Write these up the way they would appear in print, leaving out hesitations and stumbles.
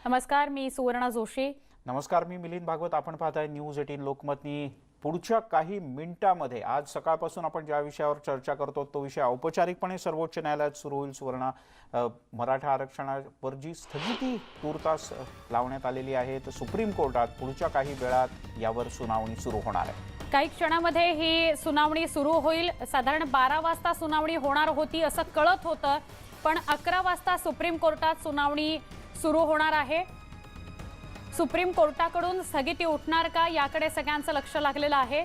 नमस्कार, मी सुवर्णा जोशी. नमस्कार, मी मिलिंद भागवत. आपण पाहताय न्यूज 18 लोकमतनी. पुढच्या काही मिनिटांमध्ये आज सकाळपासून आपण ज्या विषयावर चर्चा करतो तो विषय औपचारिकपणे सर्वोच्च न्यायालयात सुरू होईल. सुवर्णा, मराठा आरक्षणावर जी स्थगिती तूर्तास लावण्यात आलेली आहे तर सुप्रीम कोर्टात पुढच्या काही वेळात यावर सुनावणी सुरू होणार आहे. काही क्षणामध्ये ही सुनावणी सुरू होईल. साधारण 12 वाजता सुनावणी होणार होती असं कळत होतं, पण 11 वाजता सुप्रीम कोर्टात सुनावणी सुरू होणार आहे. सुप्रीम कोर्टाकडून स्थगिती उठणार का याकडे सगळ्यांचं लक्ष लागलेलं आहे.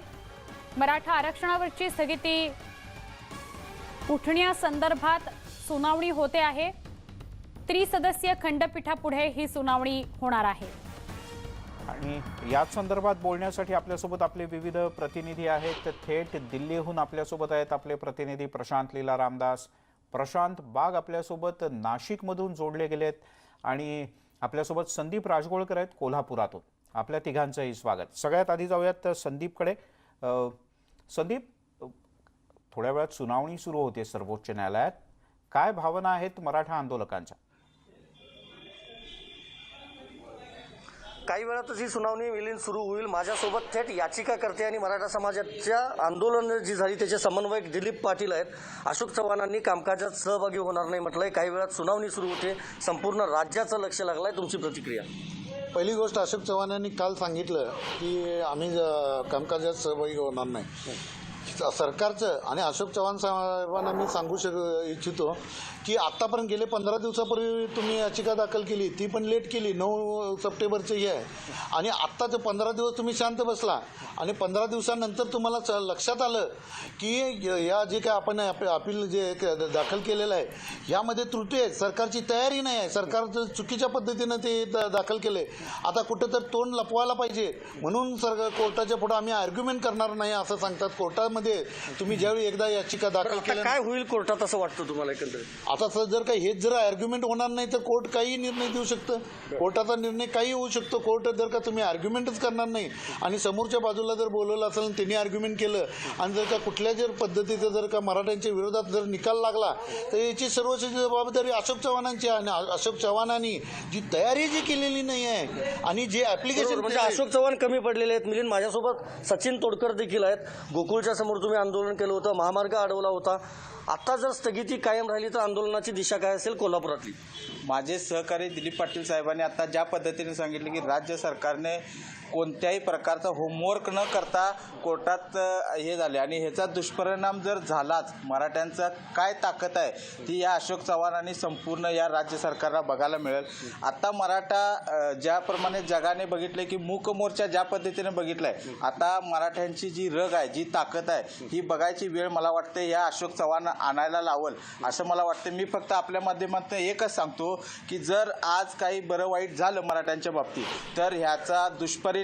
मराठा आरक्षणावरची स्थगिती उठण्यासंदर्भात सुनावणी होते आहे. त्रिसदस्यीय खंडपीठापुढे ही सुनावणी होणार आहे. आणि याच संदर्भात बोलण्यासाठी आपल्यासोबत आपले विविध प्रतिनिधी आहेत. थेट दिल्लीहून आपल्यासोबत आहेत आपले प्रतिनिधी प्रशांत लीला रामदास. प्रशांत, बाग आपल्यासोबत नाशिकमधून जोडले गेलेत आणि आपल्यासोबत संदीप राजगोळकर आहेत कोल्हापुरातून. आपल्या तिघांचंही स्वागत. सगळ्यात आधी जाऊयात संदीपकडे. संदीप, थोड्या वेळात सुनावणी सुरू होते सर्वोच्च न्यायालयात. काय भावना आहेत मराठा आंदोलकांच्या? काही वेळातच ही सुनावणी मिलिंद सुरू होईल. माझ्यासोबत थेट याचिकाकर्ते आणि मराठा समाजाच्या आंदोलन जी झाली त्याचे समन्वयक दिलीप पाटील आहेत. अशोक चव्हाणांनी कामकाजात सहभागी होणार नाही म्हटलंय. काही वेळात सुनावणी सुरू होते. संपूर्ण राज्याचं लक्ष लागलंय. तुमची प्रतिक्रिया? पहिली गोष्ट, अशोक चव्हाणांनी काल सांगितलं की आम्ही कामकाजात सहभागी होणार नाही. सरकारचं आणि अशोक चव्हाण साहेबांना मी सांगू इच्छितो की आत्तापर्यंत गेले 15 दिवसापूर्वी तुम्ही याचिका दाखल केली, ती पण लेट केली. 9 सप्टेंबरचं हे आहे आणि आत्ता ते 15 दिवस तुम्ही शांत बसला आणि 15 दिवसानंतर तुम्हाला लक्षात आलं की या जे काय आपण अपील जे दाखल केलेलं आहे यामध्ये त्रुटी आहे. सरकारची तयारी नाही आहे. सरकार चुकीच्या पद्धतीनं ते दाखल केले. आता कुठं तर तोंड लपवायला पाहिजे म्हणून कोर्टाच्या पुढे आम्ही आर्ग्युमेंट करणार नाही असं सांगतात. कोर्टामध्ये तुम्ही ज्यावेळी एकदा याचिका दाखल केली, काय होईल कोर्टात असं वाटतं तुम्हाला एकंदरीत? आता जर काही हेच जर आर्ग्युमेंट होणार नाही तर कोर्ट काही निर्णय देऊ शकतं. कोर्टाचा निर्णय काही होऊ शकतो. कोर्ट जर का तुम्ही आर्ग्युमेंटच करणार नाही आणि समोरच्या बाजूला जर बोलवलं असेल आणि त्यांनी आर्ग्युमेंट केलं आणि जर का कुठल्या जर पद्धतीचं जर का मराठ्यांच्या विरोधात जर निकाल लागला तर याची सर्वोच्च जबाबदारी अशोक चव्हाणांची आहे. आणि अशोक चव्हाणांनी जी तयारी जी केलेली नाही आहे आणि जे ऍप्लिकेशन, म्हणजे अशोक चव्हाण कमी पडलेले आहेत. मिलिंद, माझ्यासोबत सचिन तोडकर देखील आहेत. गोकुळच्या समोर तुम्ही आंदोलन केलं होतं, महामार्ग अडवला होता. आता जर स्थगिती कायम राहिली तर आंदोलनाची दिशा काय असेल कोल्हापुरातली? माझे सहकारी दिलीप पाटील साहेबांनी आता ज्या पद्धतीने सांगितले की राज्य सरकारने कोणत्याही प्रकारचा होमवर्क न करता कोर्टात हे झाले आणि ह्याचा दुष्परिणाम जर झालाच, मराठ्यांचा काय ताकद आहे ती या अशोक चव्हाणांनी संपूर्ण या राज्य सरकारला बघायला मिळेल. आता मराठा ज्याप्रमाणे जगाने बघितले की मूक मोर्चा ज्या पद्धतीने बघितलाय, आता मराठ्यांची जी रग आहे, जी ताकद आहे ही बघायची वेळ मला वाटते या अशोक चव्हाण आणायला लावल असं मला वाटतं. मी फक्त आपल्या माध्यमातून एकच सांगतो की जर आज काही बरं वाईट झालं मराठ्यांच्या बाबतीत तर ह्याचा दुष्परिणाम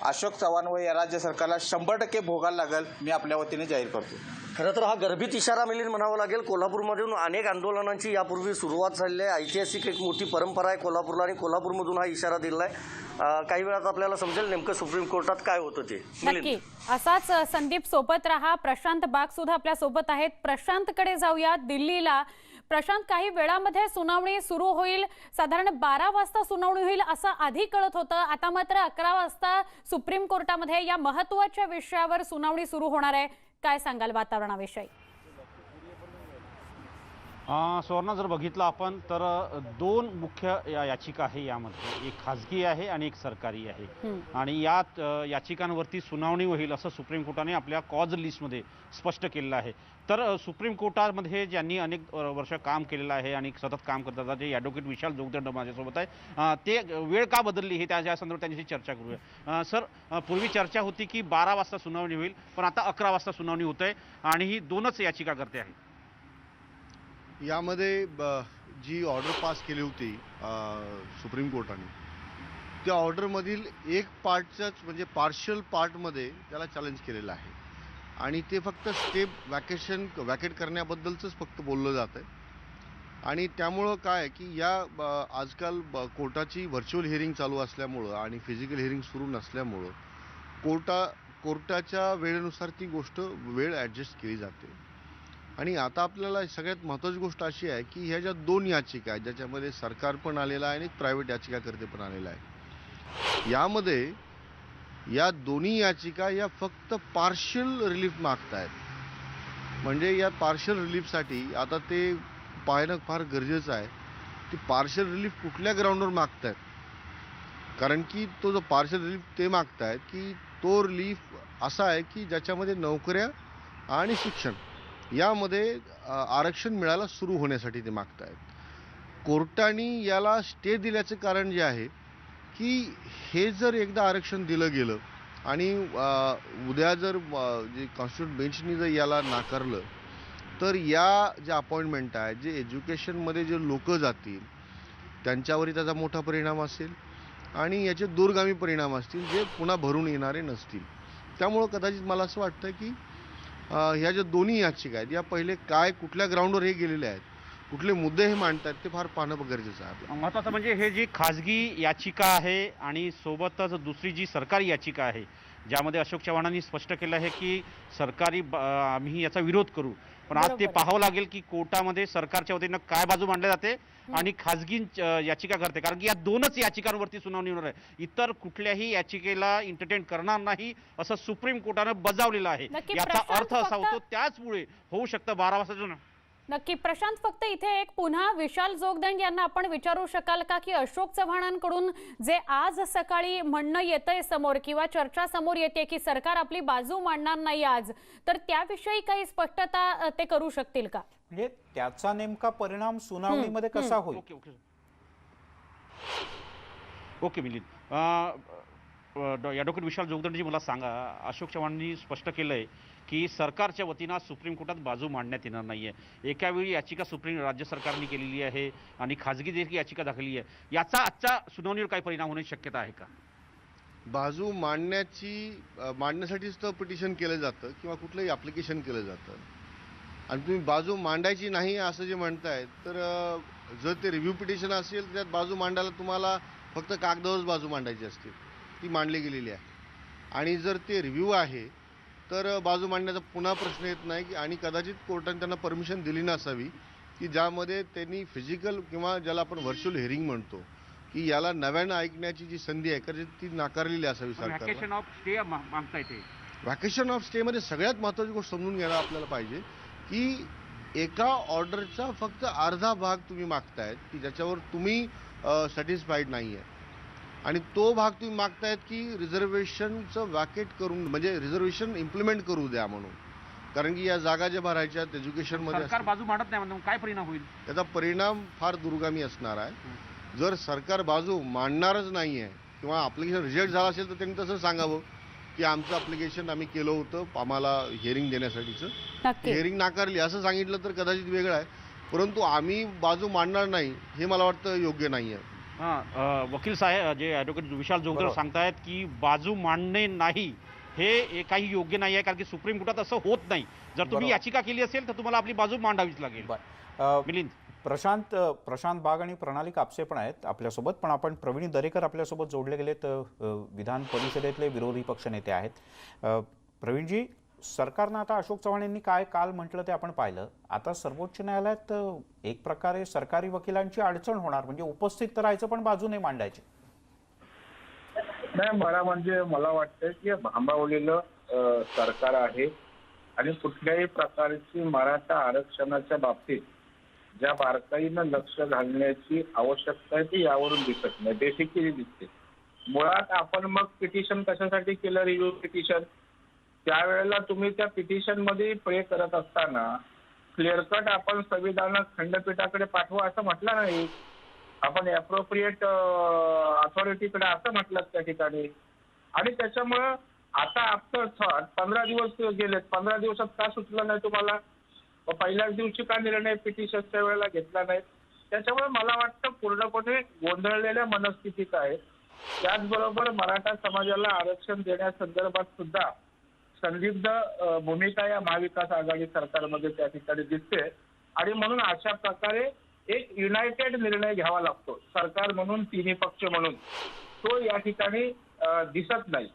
अशोक चव्हाण व या राज्य सरकारला 100% भोगायला लागेल. मी आपल्या वतीने जाहीर करतो. खरं तर हा गर्भित इशारा मिलिंद म्हणावा लागेल. कोल्हापूरमधून अनेक आंदोलनांची यापूर्वी सुरुवात झालेली आहे. ऐतिहासिक एक मोठी परंपरा आहे कोल्हापूरला आणि कोल्हापूरमधून हा इशारा दिला आहे. काही वेळात आपल्याला समजेल नेमकं सुप्रीम कोर्टात काय होतं ते. नक्की असाच संदीप सोबत रहा. प्रशांत बाग सुद्धा आपल्या सोबत आहेत. प्रशांतकडे जाऊया दिल्लीला. प्रशांत, काही वेळामध्ये सुनावणी सुरू होईल. साधारण 12 वाजता सुनावणी होईल असं आधी कळत होतं. आता मात्र 11 वाजता सुप्रीम कोर्टामध्ये या महत्त्वाच्या विषयावर सुनावणी सुरू होणार आहे. काय सांगाल वातावरणाविषयी? सुवर्णा, जर बघितलं आपण तर 2 मुख्य याचिका आहे यामध्ये. एक खाजगी आहे आणि एक सरकारी आहे आणि या याचिकांवरती सुनावणी होईल असं सुप्रीम कोर्टाने आपल्या कॉज लिस्टमध्ये स्पष्ट केलेलं आहे. तर सुप्रीम कोर्टामध्ये ज्यांनी अनेक वर्ष काम केलेलं आहे आणि सतत काम करतात जे ॲडव्होकेट विशाल जोगदंड माझ्यासोबत आहे, ते वेळ का बदलली हे त्या संदर्भात त्यांच्याशी चर्चा करूया. सर, पूर्वी चर्चा होती की 12 वाजता सुनावणी होईल, पण आता 11 वाजता सुनावणी होत आहे आणि ही 2च याचिका करते आहे. यामध्ये जी ऑर्डर पास केली होती सुप्रीम कोर्टाने, त्या ऑर्डरमधील एक पार्टच्याच म्हणजे पार्शल पार्टमध्ये त्याला चॅलेंज केलेलं आहे आणि ते फक्त स्टे वॅकेट करण्याबद्दलच फक्त बोललं जात आहे. आणि त्यामुळं काय की या आजकाल कोर्टाची व्हर्च्युअल हिअरिंग चालू असल्यामुळं आणि फिजिकल हिअरिंग सुरू नसल्यामुळं कोर्टाच्या वेळेनुसार ती गोष्ट वेळ ॲडजस्ट केली जाते. आणि आता आपल्याला सगळ्यात महत्त्वाची गोष्ट अशी आहे की ह्या ज्या 2 याचिका आहेत, ज्याच्यामध्ये सरकार पण आलेलं आहे आणि एक प्रायव्हेट याचिकाकर्ते पण आलेला आहे, यामध्ये या दोन्ही याचिका या फक्त पार्शियल रिलीफ मागतायत. म्हणजे या पार्शियल रिलीफसाठी आता ते पाहणं फार गरजेचं आहे की पार्शियल रिलीफ कुठल्या ग्राउंडवर मागतायत. कारण की तो जो पार्शियल रिलीफ ते मागतायत की तो रिलीफ असा आहे की ज्याच्यामध्ये नोकऱ्या आणि शिक्षण यामध्ये आरक्षण मिळायला सुरू होण्यासाठी ते मागतायत. कोर्टाने याला स्टे दिल्याचं कारण जे आहे की हे जर एकदा आरक्षण दिलं गेलं आणि उद्या जर जे कॉन्स्टिट्यूट बेंचनी जर याला नाकारलं तर या ज्या अपॉइंटमेंट आहेत, जे एज्युकेशनमध्ये जे लोक जातील त्यांच्यावरही त्याचा मोठा परिणाम असेल आणि याचे दूरगामी परिणाम असतील जे पुन्हा भरून येणारे नसतील. त्यामुळं कदाचित मला असं वाटतं की ह्या ज्या दोन्ही याचिका आहेत या पहिले काय कुठल्या ग्राउंडवर हे गेलेले आहेत, कुठले मुद्दे हे मांडतात ते फार पाहणं गरजेचं आहे. महत्त्वाचं म्हणजे हे जी खाजगी याचिका आहे आणि सोबतच दुसरी जी सरकारी याचिका आहे ज्यामध्ये अशोक चव्हाणांनी स्पष्ट केलं आहे की आम्ही याचा विरोध करू, पण आज ते पाहावं लागेल की कोर्टामध्ये सरकारच्या वतीनं काय बाजू मांडली जाते आणि खाजगी याचिका करते. कारण की या 2च याचिकांवरती सुनावणी होणार आहे. इतर कुठल्याही याचिकेला एंटरटेन करणार नाही असं सुप्रीम कोर्टानं बजावलेलं आहे. नक्की याचा प्रशांत अर्थ असा फक्त- होतो त्याचमुळे होऊ शकतं 12 वाजता. नक्की प्रशांत, फक्त इथे एक पुन्हा विशाल जोगदंड यांना आपण विचारू शकाल का की अशोक चव्हाणांकडून जे आज सकाळी म्हणणं येतंय समोर किंवा चर्चा समोर येते की सरकार आपली बाजू मांडणार नाही आज, तर त्याविषयी काही स्पष्टता ते करू शकतील का? म्हणजे त्याचा नेमका परिणाम सुनावणीमध्ये कसा होईल? ओके मिलिंद, ॲडव्होकेट विशाल जोगदंडजी मला सांगा, अशोक चव्हाणांनी स्पष्ट केलंय की सरकारच्या वतीनं सुप्रीम कोर्टात बाजू मांडण्यात येणार नाहीये. एका वेळी याचिका राज्य सरकारने केलेली आहे आणि खाजगी देखील याचिका दाखवली आहे. याचा आजच्या सुनावणीवर काय परिणाम होण्याची शक्यता आहे का? बाजू मांडण्यासाठीच तर पिटिशन केलं जातं किंवा कुठलंही ॲप्लिकेशन केलं जातं. आणि तुम्ही बाजू मांडायची नाही असं जे म्हणताय तर जर ते रिव्ह्यू पिटिशन असेल त्यात बाजू मांडायला तुम्हाला फक्त कागदावरच बाजू मांडायची असते, ती मांडली गेलेली आहे. आणि जर ते रिव्ह्यू आहे तर बाजू मांडण्याचा पुन्हा प्रश्न येत नाही आणि कदाचित कोर्टाने त्यांना परमिशन दिली नसावी की ज्यामध्ये त्यांनी फिजिकल किंवा ज्याला आपण व्हर्च्युअल हिअरिंग म्हणतो की याला नव्यानं ऐकण्याची जी संधी आहे कदाचित ती नाकारलेली असावी सरकारला. व्हॅकेशन ऑफ स्टे मागता येते. व्हॅकेशन ऑफ स्टेमध्ये सगळ्यात महत्त्वाची गोष्ट समजून घ्यायला आपल्याला पाहिजे की एका ऑर्डरचा फक्त अर्धा भाग तुम्ही मागतायत की ज्याच्यावर तुम्ही सॅटिस्फाईड नाही आहे आणि तो भाग तुम्ही मागतायत की रिझर्वेशनचं वॅकेट करून म्हणजे रिझर्वेशन इम्प्लिमेंट करू द्या म्हणून. कारण की या जागा ज्या भरायच्या एज्युकेशनमध्ये सरकार बाजू मांडत नाही म्हणून काय परिणाम होईल? त्याचा परिणाम फार दूरगामी असणार आहे. जर सरकार बाजू मांडणारच नाही आहे किंवा ॲप्लिकेशन रिजेक्ट झालं असेल तर त्यांनी तसं सांगावं की आमचं ॲप्लिकेशन आम्ही केलं होतं आम्हाला हिअरिंग देण्यासाठीचं, हिअरिंग नाकारली असं सांगितलं तर कदाचित वेगळं आहे. परंतु आम्ही बाजू मांडणार नाही हे मला वाटतं योग्य नाही आहे. वकील साहेब जे ॲडव्होकेट विशाल जोगदंड सांगतायत की बाजू मांडणे नाही हे काही योग्य नाही आहे कारण की सुप्रीम कोर्टात असं होत नाही. जर तुम्ही याचिका केली असेल तर तुम्हाला आपली बाजू मांडावीच लागेल. मिलिंद, प्रशांत बाग आणि प्रणाली कापसे पण आहेत आपल्यासोबत, पण आपण प्रवीण दरेकर आपल्यासोबत जोडले गेलेत, विधान परिषदेतले विरोधी पक्षनेते आहेत. प्रवीणजी, सरकारनं आता अशोक चव्हाण यांनी काय काल म्हटलं ते आपण पाहिलं. आता सर्वोच्च न्यायालयात एक प्रकारे सरकारी वकिलांची अडचण होणार, म्हणजे उपस्थित तर राहायचं पण बाजू नाही मांडायची. नाही, मला वाटतं की भांबावलेलं सरकार आहे आणि कुठल्याही प्रकारची मराठा आरक्षणाच्या बाबतीत ज्या बारकाईनं लक्ष घालण्याची आवश्यकता आहे ती यावरून दिसत नाही, बेसिकली दिसते. मुळात आपण मग पिटिशन कशासाठी केलं, रिव्ह्यू पिटिशन, त्यावेळेला तुम्ही त्या पिटिशन मध्ये प्रे करत असताना क्लिअर कट आपण संविधान खंडपीठाकडे पाठवा असं म्हटलं नाही, आपण ॲप्रोप्रिएट अथॉरिटीकडे असं म्हटलं त्या ठिकाणी. आणि त्याच्यामुळं आता आफ्टर 15 दिवस गेलेत, 15 दिवसात का सुचलं नाही तुम्हाला? पहिल्याच दिवशी का निर्णय पिटिशनच्या वेळेला घेतला नाही? त्याच्यामुळे मला वाटतं पूर्णपणे गोंधळलेल्या मनस्थितीत आहे. त्याचबरोबर मराठा समाजाला आरक्षण देण्यासंदर्भात सुद्धा संदिग्ध भूमिका या महाविकास आघाडी सरकारमध्ये त्या ठिकाणी दिसते आणि म्हणून अशा प्रकारे एक युनायटेड निर्णय घ्यावा लागतो सरकार म्हणून, तिन्ही पक्ष म्हणून, तो या ठिकाणी दिसत नाही.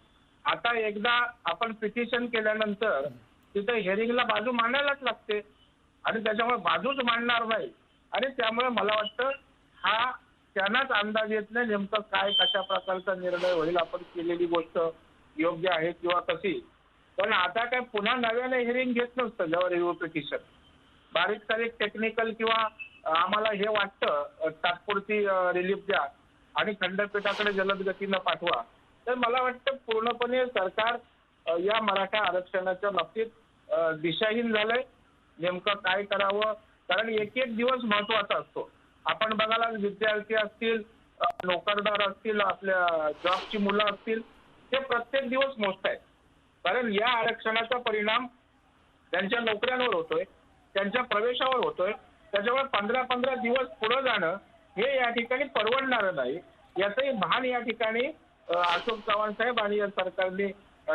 आता एकदा आपण पिटिशन केल्यानंतर तिथे हिअरिंगला बाजू मांडायलाच लागते. आणि त्याच्यामुळे बाजूच मांडणार नाही. आणि त्यामुळे मला वाटतं हा त्यांनाच अंदाज येत नाही नेमकं काय कशा प्रकारचा निर्णय होईल. आपण केलेली गोष्ट योग्य आहे किंवा कशी. पण आता काय पुन्हा नव्याने हिअरिंग घेत नसतं जेव्हा रिव्ह्यू पिटिशन. बारीक सारीक टेक्निकल किंवा आम्हाला हे वाटतं तात्पुरती रिलीफ द्या आणि खंडपीठाकडे जलद गतीनं पाठवा. तर मला वाटतं पूर्णपणे सरकार या मराठा आरक्षणाच्या बाबतीत दिशाहीन झालंय. नेमकं काय करावं, कारण एक एक दिवस महत्वाचा असतो. आपण बघायला विद्यार्थी असतील, नोकरदार असतील, आपल्या जॉबची मुलं असतील, ते प्रत्येक दिवस मोजतायत. कारण या आरक्षणाचा परिणाम त्यांच्या नोकऱ्यांवर होतोय, त्यांच्या प्रवेशावर होतोय. त्याच्यामुळे 15-15 दिवस पुढे जाणं हे या ठिकाणी परवडणारं नाही. याचंही भान या ठिकाणी अशोक चव्हाण साहेब आणि या सरकारने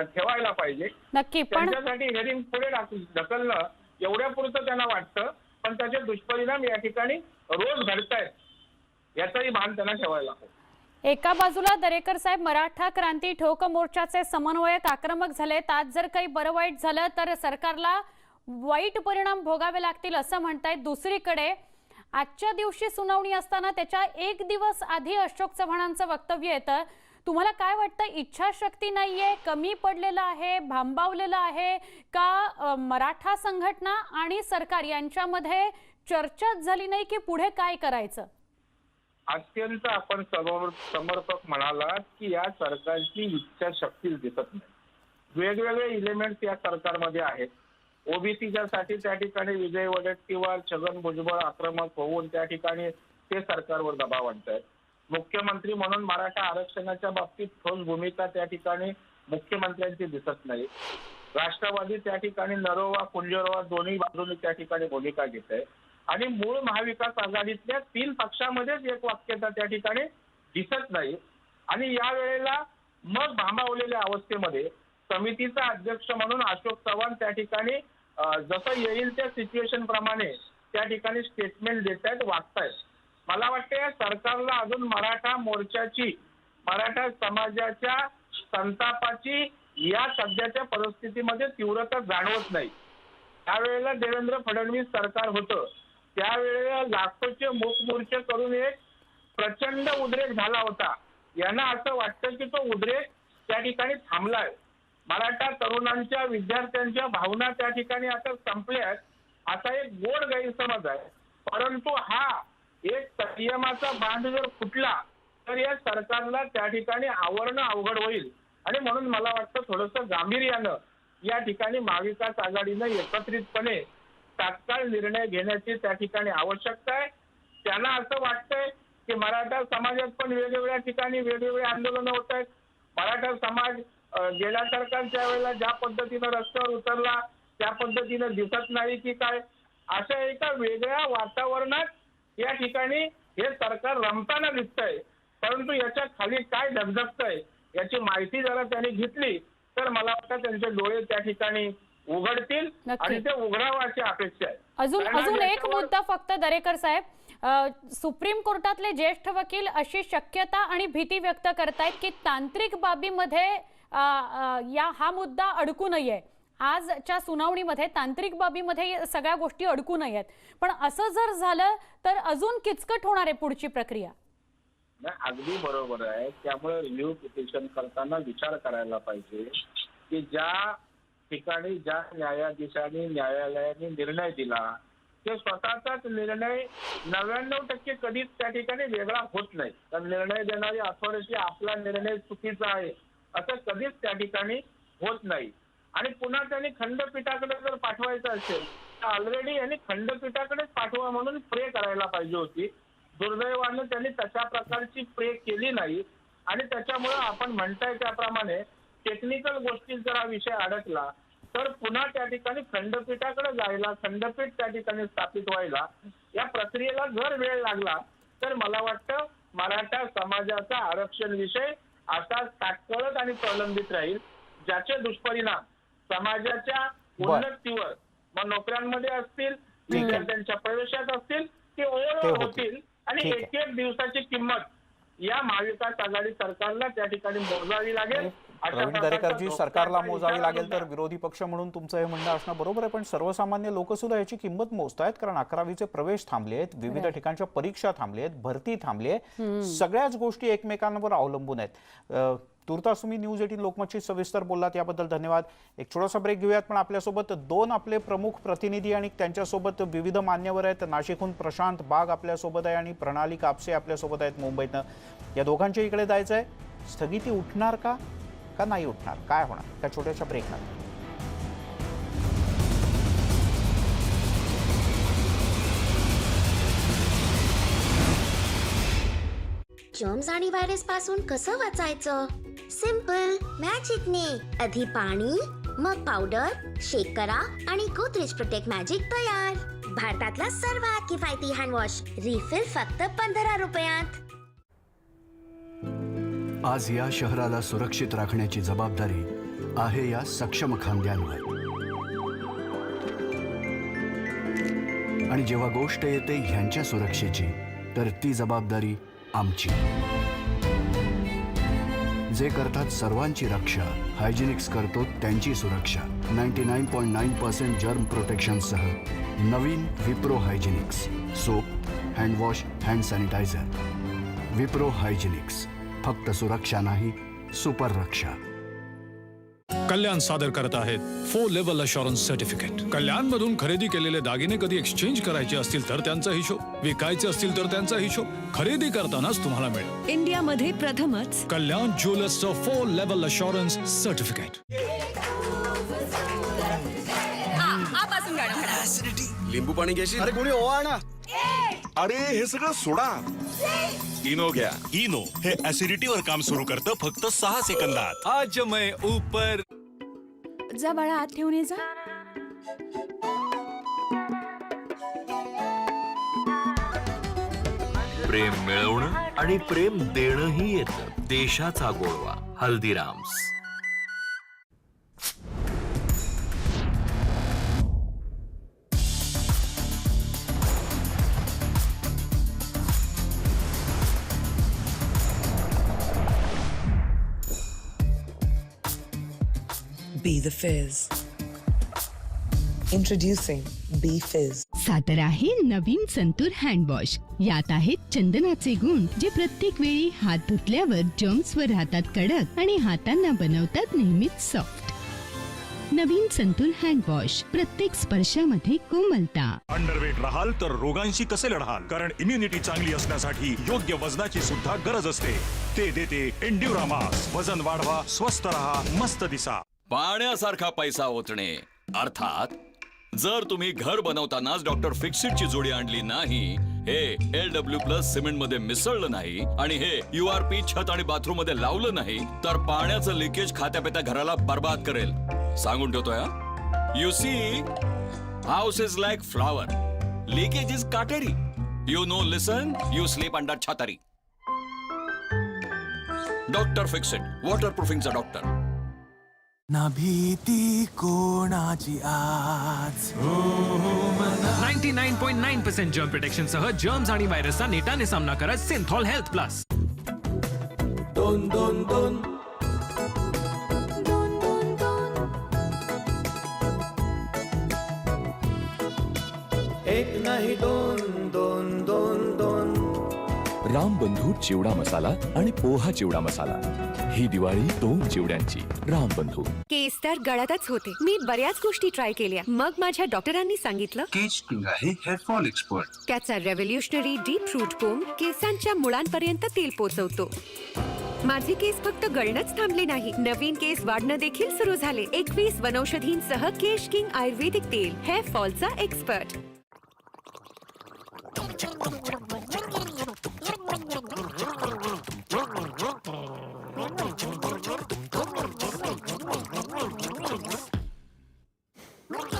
ठेवायला पाहिजे. नक्की. पण त्यांच्यासाठी हिअरिंग पुढे ढकलणं एवढ्यापुरतं त्यांना वाटतं, पण त्याचे दुष्परिणाम या ठिकाणी रोज घडतायत याचंही भान त्यांना ठेवायला हवं. एका बाजूला दरेकर साहेब मराठा क्रांती ठोक मोर्चाचे समन्वयक आक्रमक झालेत. आज जर काही बरं वाईट झालं तर सरकारला वाईट परिणाम भोगावे लागतील असं म्हणतायत. दुसरीकडे आजच्या दिवशी सुनावणी असताना त्याच्या एक दिवस आधी अशोक चव्हाणांचं वक्तव्य येतं. तुम्हाला काय वाटतं, इच्छाशक्ती नाहीये, कमी पडलेलं आहे, भांबावलेलं आहे का मराठा संघटना आणि सरकार यांच्यामध्ये चर्चाच झाली नाही की पुढे काय करायचं? अत्यंत आपण समर्पक म्हणालात की या सरकारची इच्छाशक्तीच दिसत नाही. वेगवेगळे इलेमेंट्स या सरकारमध्ये आहेत. ओबीसीच्यासाठी त्या ठिकाणी विजय वडेट्टीवार, छगन भुजबळ आक्रमक होऊन त्या ठिकाणी ते सरकारवर दबाव आणतायत. मुख्यमंत्री म्हणून मराठा आरक्षणाच्या बाबतीत ठोस भूमिका त्या ठिकाणी मुख्यमंत्र्यांची दिसत नाही. राष्ट्रवादी त्या ठिकाणी नरोवा कुंजरोवा दोन्ही बाजूंनी त्या ठिकाणी भूमिका घेत आहे. आणि मूळ महाविकास आघाडीतल्या 3 पक्षामध्येच एक वाक्यता त्या ठिकाणी दिसत नाही. आणि या वेळेला मग भांबावलेल्या अवस्थेमध्ये समितीचा अध्यक्ष म्हणून अशोक चव्हाण त्या ठिकाणी जसं येईल त्या सिच्युएशन प्रमाणे त्या ठिकाणी स्टेटमेंट देत आहेत, वागतायत. मला वाटतं या सरकारला अजून मराठा मोर्चाची, मराठा समाजाच्या संतापाची या सध्याच्या परिस्थितीमध्ये तीव्रता जाणवत नाही. त्यावेळेला देवेंद्र फडणवीस सरकार होतं, त्यावेळेला लाखोचे मूकमोर्चे करून एक प्रचंड उद्रेक झाला होता. यांना असं वाटतं की तो उद्रेक त्या ठिकाणी थांबलाय. मराठा तरुणांच्या, विद्यार्थ्यांच्या भावना त्या ठिकाणी आता संपल्यात असा एक गोड गैरसमज आहे. परंतु हा एक संयमाचा बांध जर फुटला तर या सरकारला त्या ठिकाणी आवरणं अवघड होईल. आणि म्हणून मला वाटतं थोडंसं गांभीर्यानं या ठिकाणी महाविकास आघाडीनं एकत्रितपणे तात्काळ निर्णय घेण्याची त्या ठिकाणी आवश्यकता आहे. त्यांना असं वाटतंय की मराठा समाजात पण वेगवेगळ्या ठिकाणी वेगवेगळे आंदोलनं होत आहेत. मराठा समाज गेल्या सरकारच्या वेळेला ज्या पद्धतीनं रस्त्यावर उतरला त्या पद्धतीनं दिसत नाही की काय. अशा एका वेगळ्या वातावरणात या ठिकाणी हे सरकार रमताना दिसतंय. परंतु याच्या खाली काय धगधगतंय याची माहिती जरा त्यांनी घेतली तर मला वाटतं त्यांचे डोळे त्या ठिकाणी उघडतील आणि ते उघडावं अशी अपेक्षा आहे. अजून एक मुद्दा फक्त दरेकर साहेब, सुप्रीम कोर्टातले ज्येष्ठ वकील अशी शक्यता आणि भीती व्यक्त करतायत की तांत्रिक बाबीमध्ये हा मुद्दा अडकू नये. आजच्या सुनावणीमध्ये तांत्रिक बाबीमध्ये सगळ्या गोष्टी अडकू नयेत. पण असं जर झालं तर अजून किचकट होणार आहे पुढची प्रक्रिया. नाही, अगदी बरोबर आहे. त्यामुळे रिव्ह्यू पिटिशन करताना विचार करायला पाहिजे की ज्या ठिकाणी ज्या न्यायाधीशांनी न्यायालयाने निर्णय दिला ते स्वतःचाच निर्णय 99% कधीच त्या ठिकाणी वेगळा होत नाही. तर निर्णय देणारी अथॉरिटी आपला निर्णय चुकीचा आहे असं कधीच त्या ठिकाणी होत नाही. आणि पुन्हा त्यांनी खंडपीठाकडे जर पाठवायचं असेल तर ऑलरेडी यांनी खंडपीठाकडेच पाठवा म्हणून प्रे करायला पाहिजे होती. दुर्दैवानं त्यांनी तशा प्रकारची प्रे केली नाही. आणि त्याच्यामुळे आपण म्हणताय त्याप्रमाणे टेक्निकल गोष्टीत जर हा विषय अडकला तर पुन्हा त्या ठिकाणी खंडपीठाकडे जायला, खंडपीठ त्या ठिकाणी स्थापित व्हायला या प्रक्रियेला जर वेळ लागला तर मला वाटतं मराठा समाजाचा आरक्षण विषय असाच तात्काळच आणि प्रलंबित राहील, ज्याचे दुष्परिणाम समाजाच्या उन्नतीवर, मग नोकऱ्यांमध्ये असतील, विद्यार्थ्यांच्या प्रवेशात असतील, ते ओव्हरऑल होतील. आणि एक एक दिवसाची किंमत या महाविकास आघाडी सरकारला त्या ठिकाणी मोजावी लागेल. प्रवीण दरेकरजी, सरकारला मोजावी लागेल तर विरोधी पक्ष म्हणून तुमचं हे म्हणणं असणं बरोबर आहे, पण सर्वसामान्य लोक सुद्धा याची किंमत मोजतायत. कारण 11वीचे प्रवेश थांबले आहेत, विविध ठिकाणच्या परीक्षा थांबल्या आहेत, भरती थांबली आहे, सगळ्याच गोष्टी एकमेकांवर अवलंबून आहेत. तुर्तास तुम्ही न्यूज 18 लोकमतची सविस्तर बोललात, याबद्दल धन्यवाद. एक छोटासा ब्रेक घेऊयात, पण आपल्यासोबत दोन आपले प्रमुख प्रतिनिधी आणि त्यांच्यासोबत विविध मान्यवर आहेत. नाशिकहून प्रशांत बाग आपल्यासोबत आहे आणि प्रणाली कापसे आपल्यासोबत आहेत मुंबईतनं. या दोघांच्या इकडे जायचं आहे. स्थगिती उठणार का नाही उठणार, काय होणार त्या छोट्याशा ब्रेकनंतर. जर्म्स आणि व्हायरस पासून कसं वाचायचं? सिंपल, मॅजिकने. आधी पाणी, मग पावडर, शेक करा आणि गोदरेज प्रोटेक्ट मॅजिक तयार. भारतातला सर्वात किफायती हँडवॉश, रिफिल फक्त 15 रुपयात. आज या शहराला सुरक्षित राखण्याची जबाबदारी आहे या सक्षम खांद्यांवर. आणि जेव्हा गोष्ट येते ह्यांच्या सुरक्षेची, तर ती जबाबदारी आमची. जे करतात सर्वांची रक्षा, हायजिनिक्स करतो त्यांची सुरक्षा. 99.9% जर्म प्रोटेक्शनसह नवीन Wipro Hygienix soap, handwash, hand sanitiser. Wipro Hygienix, फक्त सुरक्षा नाही, सुपर रक्षा. कल्याण सादर करत आहेत 4 लेवल अशुरन्स सर्टिफिकेट. कल्याण मधून खरेदी केलेले दागिने कधी एक्सचेंज करायचे असतील तर त्यांचा हिशोब, विकायचे असतील तर त्यांचा हिशोब खरेदी करतानाच तुम्हाला मिळेल. इंडियामध्ये प्रथमच कल्याण ज्वेलर्सचं 4 लेवल अशुरन्स सर्टिफिकेट. लिंबू पाणी घेशील? अरे कोणी ओवा ना. अरे हे सगळं सोडा. इनो घ्या. इनो हे ऍसिडिटीवर काम सुरू करतं फक्त 6 सेकंदात. आज मैं ऊपर. जा बाळा, आत ठेवून ये जा. प्रेम मिळवणं आणि प्रेम देणंही येतं. देशाचा गोडवा Haldiram's. Be the Fizz. Introducing Be Fizz. सादर आहे नवीन संतूर हँडवॉश. यात आहेत चंदनाचे गुण, जे प्रत्येक वेळी हात धुतल्यावर जर्म्सवर राहतात कडक आणि हातांना बनवतात नेहमीच सॉफ्ट. नवीन संतूर हँडवॉश, प्रत्येक स्पर्शामध्ये कोमलता. अंडरवेट राहाल तर रोगांशी कसे लढाल? कारण इम्युनिटी चांगली असण्यासाठी योग्य वजनाची सुद्धा गरज असते. ते देते एंड्युरामास. वजन वाढवा, स्वस्थ रहा, मस्त दिसा. पाण्यासारखा पैसा ओतणे. अर्थात जर तुम्ही घर बनवतानाच डॉक्टर फिक्सिटची जोडी आणली नाही, हे LW+ सिमेंट मध्ये मिसळलं नाही आणि हे URP छत आणि बाथरूम मध्ये लावलं नाही, तर पाण्याचं लिकेज खात्यापित्या घराला बर्बाद करेल. सांगून ठेवतोय. You see, house is like flower, leakage is काटेरी. You know listen, you sleep under छातारी. डॉक्टर फिक्सिट, वॉटरप्रूफिंगचा डॉक्टर. ना भीती कोणाची आज. 99.9% जर्म प्रोटेक्शन सह जर्म्स आणि व्हायरसचा नेटाने सामना करत सिंथॉल हेल्थ प्लस. 2-2-2 एक नाही 2-2-2-2. रामबंधू चिवडा मसाला आणि पोहा चिवडा मसाला. ही दिवाळी 2 चिवड्यांची. रामबंधू. केस तर गळतच होते. मी बऱ्याच गोष्टी ट्राय केल्या, मग माझ्या डॉक्टरांनी सांगितलं केज किंग आहे हेअर फॉल एक्सपर्ट. त्याचा रेव्होल्युशनरी डीप रूट कोंब केसांच्या मुळांपर्यंत तेल पोहोचवतो. माझे केस फक्त गळणंच थांबले नाही, नवीन केस वाढणं देखील सुरू झाले. 21 वनौषधींसह केश किंग आयुर्वेदिक तेल, हेअर फॉलचा एक्सपर्ट.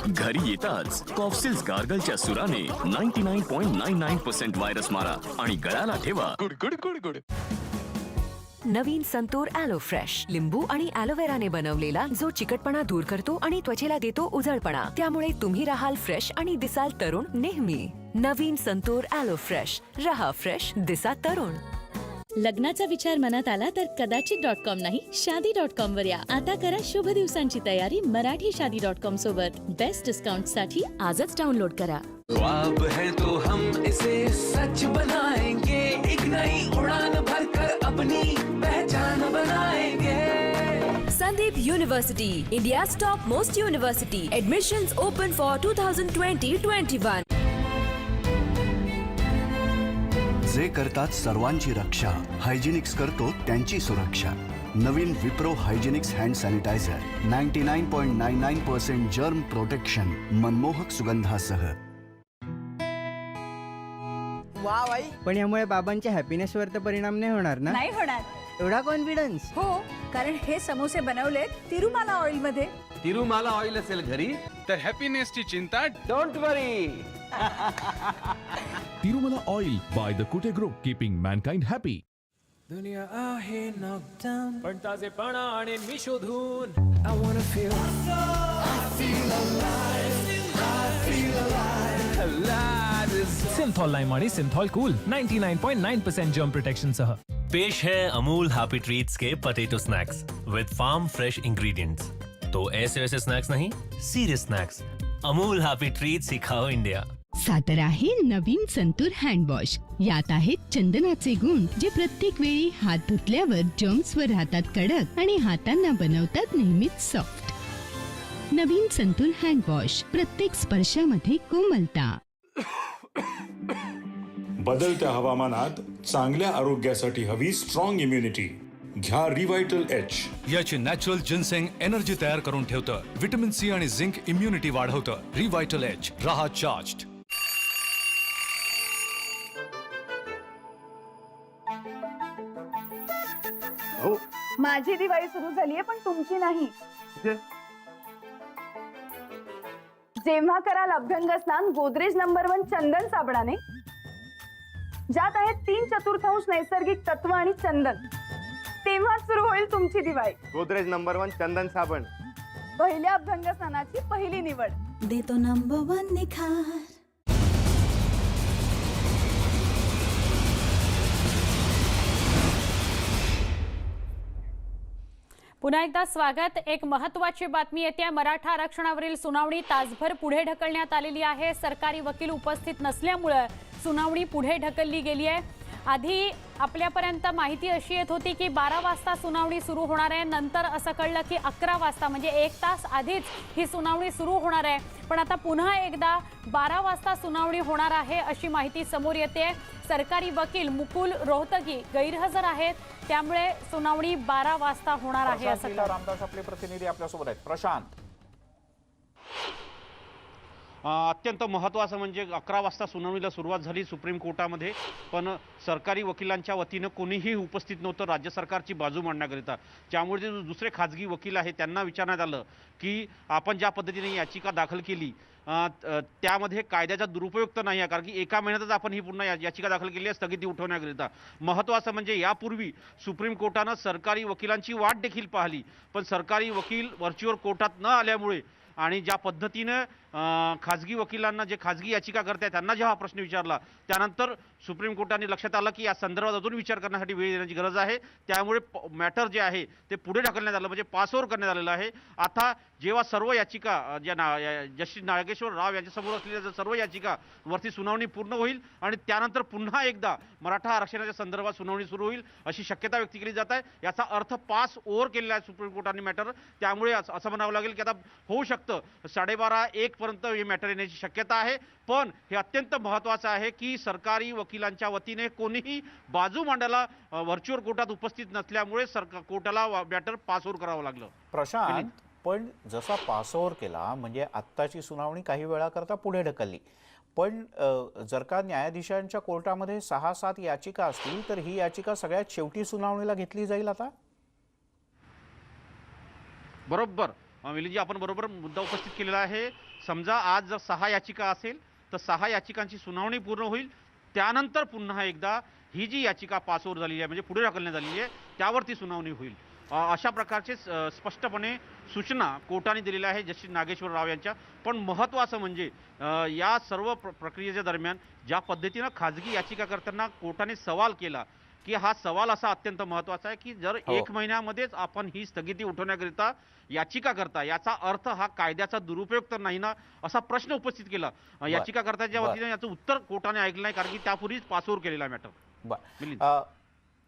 घरी येताच कॉफसिल्स गार्गलच्या सुराने 99.99% व्हायरस मारा आणि गळ्याला ठेवा गुड गुड गुड गुड. नवीन संतूर ॲलो फ्रेश, लिंबू आणि ॲलोवेराने बनवलेला, जो चिकटपणा दूर करतो आणि त्वचेला देतो उजळपणा. त्यामुळे तुम्ही राहाल फ्रेश आणि दिसाल तरुण नेहमी. नवीन संतूर ॲलो फ्रेश, रहा फ्रेश, दिसा तरुण. लग्नाचा विचार मनात आला तर कदाचित.com नाही शादी.com वर या. आता करा शुभ दिवसांची तयारी मराठी शादी.com सोबत. बेस्ट डिस्काउंट साठी आजच डाउनलोड करा. ख्वाब है तो हम इसे सच बनाएंगे, एक नई उड़ान भरकर अपनी पहचान बनाएंगे. Sandeep University, India's top most university. Admissions open for 2020-21. जे करतात सर्वांची रक्षा, हायजिनिक्स करतो त्यांची सुरक्षा. नवीन Wipro Hygienix hand sanitiser 99.99% germ protection मनमोहक सुगंधासह. वा बाई, पण यामुळे बाबांच्या हॅपीनेसवर तर परिणाम नाही होणार ना? नाही होणार. एवढा कॉन्फिडन्स? हो, कारण हे समोसे बनवले तिरुमाला ऑइल मध्ये. तिरुमाला ऑइल असेल घरी तर हॅपीनेसची चिंता don't worry. Tirumala oil by the Kute group, keeping Mankind happy. दुनिया आहे नॉकडाऊन पण ताजेपणा आणि मी शोधून I wanna feel Cinthol lime आणि सिंथॉल कूल 99.9% जर्म प्रोटेक्शन सह. पेश है अमूल हैप्पी ट्रीट्स के potato snacks with farm fresh ingredients. तो ऐसे वैसे स्नैक्स नहीं, serious snacks. Amul happy treats ही खाओ इंडिया. सादर आहे नवीन संतूर हँडवॉश. यात आहेत चंदनाचे गुण जे प्रत्येक वेळी हात धुतल्यावर जर्म्सवर राहतात कडक आणि हातांना बनवतात नेहमीच सॉफ्ट. नवीन संतूर हँडवॉश, प्रत्येक स्पर्शामध्ये कोमलता. बदलत्या हवामानात चांगल्या आरोग्यासाठी हवी स्ट्रॉंग इम्युनिटी. घ्या रिवायटल एच. याची नॅचरल जिन्सेंग एनर्जी तयार करून ठेवतं, व्हिटॅमिन सी आणि झिंक इम्युनिटी वाढवतं. रिवायटल एच, रहा चार्ज्ड. माझी दिवाळी सुरू झालीये पण तुमची नाही. जेव्हा कराल अभ्यंग स्नान गोदरेज नंबर 1 चंदन साबणाने, ज्यात आहेत 3/4 नैसर्गिक तत्व आणि चंदन, तेव्हा सुरू होईल तुमची दिवाळी. गोदरेज नंबर 1 चंदन साबण, पहिल्या अभ्यंग स्नानाची पहिली निवड. देतो नंबर 1 निखार. पुन्हा एकदा स्वागत. एक महत्त्वाची बातमी येते. मराठा आरक्षणावरील सुनावणी तासभर पुढे ढकलण्यात आलेली आहे. सरकारी वकील उपस्थित नसल्यामुळे सुनावणी पुढे ढकलली गेली आहे. आधी आपल्यापर्यंत माहिती अशी येत होती की 12 वाजता सुनावणी सुरू होणार आहे. नंतर असं कळलं की 11 वाजता म्हणजे 1 तास आधीच ही सुनावणी सुरू होणार आहे. पण आता पुन्हा एकदा 12 वाजता सुनावणी होणार आहे अशी माहिती समोर येते. सरकारी वकील मुकुल रोहतगी गैरहजर आहेत, त्यामुळे सुनावणी 12 वाजता होणार आहे असं कळलं. रामदास आपले प्रतिनिधी आपल्यासोबत आहेत. प्रशांत, अत्यंत महत्त्वाचं म्हणजे 11 वाजता सुनावणीला सुरुवात झाली सुप्रीम कोर्टामध्ये, पण सरकारी वकिलांच्या वतीनं कोणीही उपस्थित नव्हतं राज्य सरकारची बाजू मांडण्याकरिता. त्यामुळे जे दुसरे खाजगी वकील आहेत त्यांना विचारण्यात आलं की आपण ज्या पद्धतीने याचिका दाखल केली त्यामध्ये कायद्याचा दुरुपयोग तर नाही आहे, कारण की एका महिन्यातच आपण ही पूर्ण याचिका दाखल केली आहे स्थगिती उठवण्याकरिता. महत्त्वाचं म्हणजे यापूर्वी सुप्रीम कोर्टानं सरकारी वकिलांची वाट देखील पाहिली, पण सरकारी वकील व्हर्च्युअल कोर्टात न आल्यामुळे आणि ज्या पद्धतीनं खाजगी वकिलांना जे खाजगी याचिका करतायत त्यांना जेव्हा प्रश्न विचारला त्यानंतर सुप्रीम कोर्टाने लक्षात आलं की या संदर्भात अजून विचार करण्यासाठी वेळ देण्याची गरज आहे. त्यामुळे मॅटर जे आहे ते पुढे ढकलण्यात आलं, म्हणजे पास ओव्हर करण्यात आलेलं आहे. आता जेव्हा सर्व याचिका ज्या जस्टिस नागेश्वर राव यांच्यासमोर असलेल्या सर्व याचिका वरती सुनावणी पूर्ण होईल आणि त्यानंतर पुन्हा एकदा मराठा आरक्षणाच्या संदर्भात सुनावणी सुरू होईल अशी शक्यता व्यक्त केली जात आहे. याचा अर्थ पास ओव्हर केलेला आहे सुप्रीम कोर्टाने मॅटर. त्यामुळे असं म्हणावं लागेल की आता होऊ शकतं 12:30-1 पर्यंत हे मॅटर येण्याची शक्यता आहे. पण हे अत्यंत महत्त्वाचं आहे की सरकारी वकिलांच्या वतीने कोणीही बाजू मांडायला व्हर्च्युअल कोर्टात उपस्थित नसल्यामुळे कोर्टाला मॅटर पास ओव्हर करावं लागलं. प्रशांत, पण जसा पास ओव्हर केला म्हणजे आत्ताची सुनावणी काही वेळाकरता पुढे ढकलली, पण जर का न्यायाधीशांच्या कोर्टामध्ये 6-7 याचिका असतील तर ही याचिका सगळ्यात शेवटी सुनावणीला घेतली जाईल. आता बरोबर मिलिंदजी, आपण बरोबर मुद्दा उपस्थित केलेला आहे. समजा आज जर 6 याचिका असेल तर 6 याचिकांची सुनावणी पूर्ण होईल, त्यानंतर पुन्हा एकदा ही जी याचिका पास ओव्हर झालेली आहे म्हणजे पुढे ढकलण्यात आलेली आहे त्यावरती सुनावणी होईल. अशा प्रकारचे स्पष्टपणे सूचना कोर्टाने दिलेल्या आहे जस्टिस नागेश्वर राव यांच्या. पण महत्त्वाचं म्हणजे या सर्व प्रक्रियेच्या दरम्यान ज्या पद्धतीनं खाजगी याचिका करताना कोर्टाने सवाल केला की हा सवाल असा अत्यंत महत्त्वाचा आहे की जर 1 महिन्यामध्येच आपण ही स्थगिती उठवण्याकरिता याचिका करता, याचा अर्थ हा कायद्याचा दुरुपयोग तर नाही ना, असा प्रश्न उपस्थित केला याचिकाकर्त्याच्या वतीने. याचं उत्तर कोर्टाने ऐकलं नाही, कारण की त्यापूर्वीच पासओव्हर केलेला मॅटर.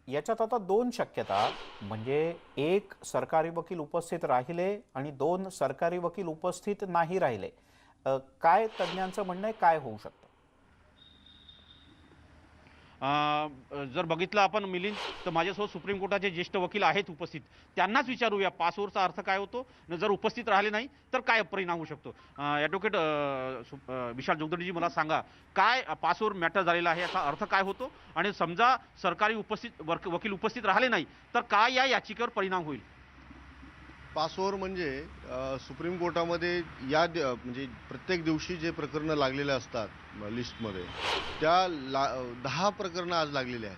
याच्यात आता 2 शक्यता, म्हणजे 1 सरकारी वकील उपस्थित राहिले आणि 2 सरकारी वकील उपस्थित नाही राहिले. काय तज्ञांचं म्हणणं आहे, काय होऊ शकतं? जर बघितलं आपण मिलिंद, तर माझ्यासोबत सुप्रीम कोर्टाचे ज्येष्ठ वकील आहेत उपस्थित, त्यांनाच विचारूया पासओव्हरचा अर्थ काय होतो, जर उपस्थित राहिले नाही तर काय परिणाम होऊ शकतो. ॲडव्होकेट विशाल जोगदंडीजी, मला सांगा, काय पासओव्हर मॅटर झालेला आहे, याचा अर्थ काय होतो, आणि समजा सरकारी वकील उपस्थित राहिले नाही तर काय या याचिकेवर परिणाम होईल? पासओव्हर म्हणजे सुप्रीम कोर्टामध्ये म्हणजे प्रत्येक दिवशी जे प्रकरणं लागलेले असतात लिस्टमध्ये, त्या 10 प्रकरणं आज लागलेली आहेत.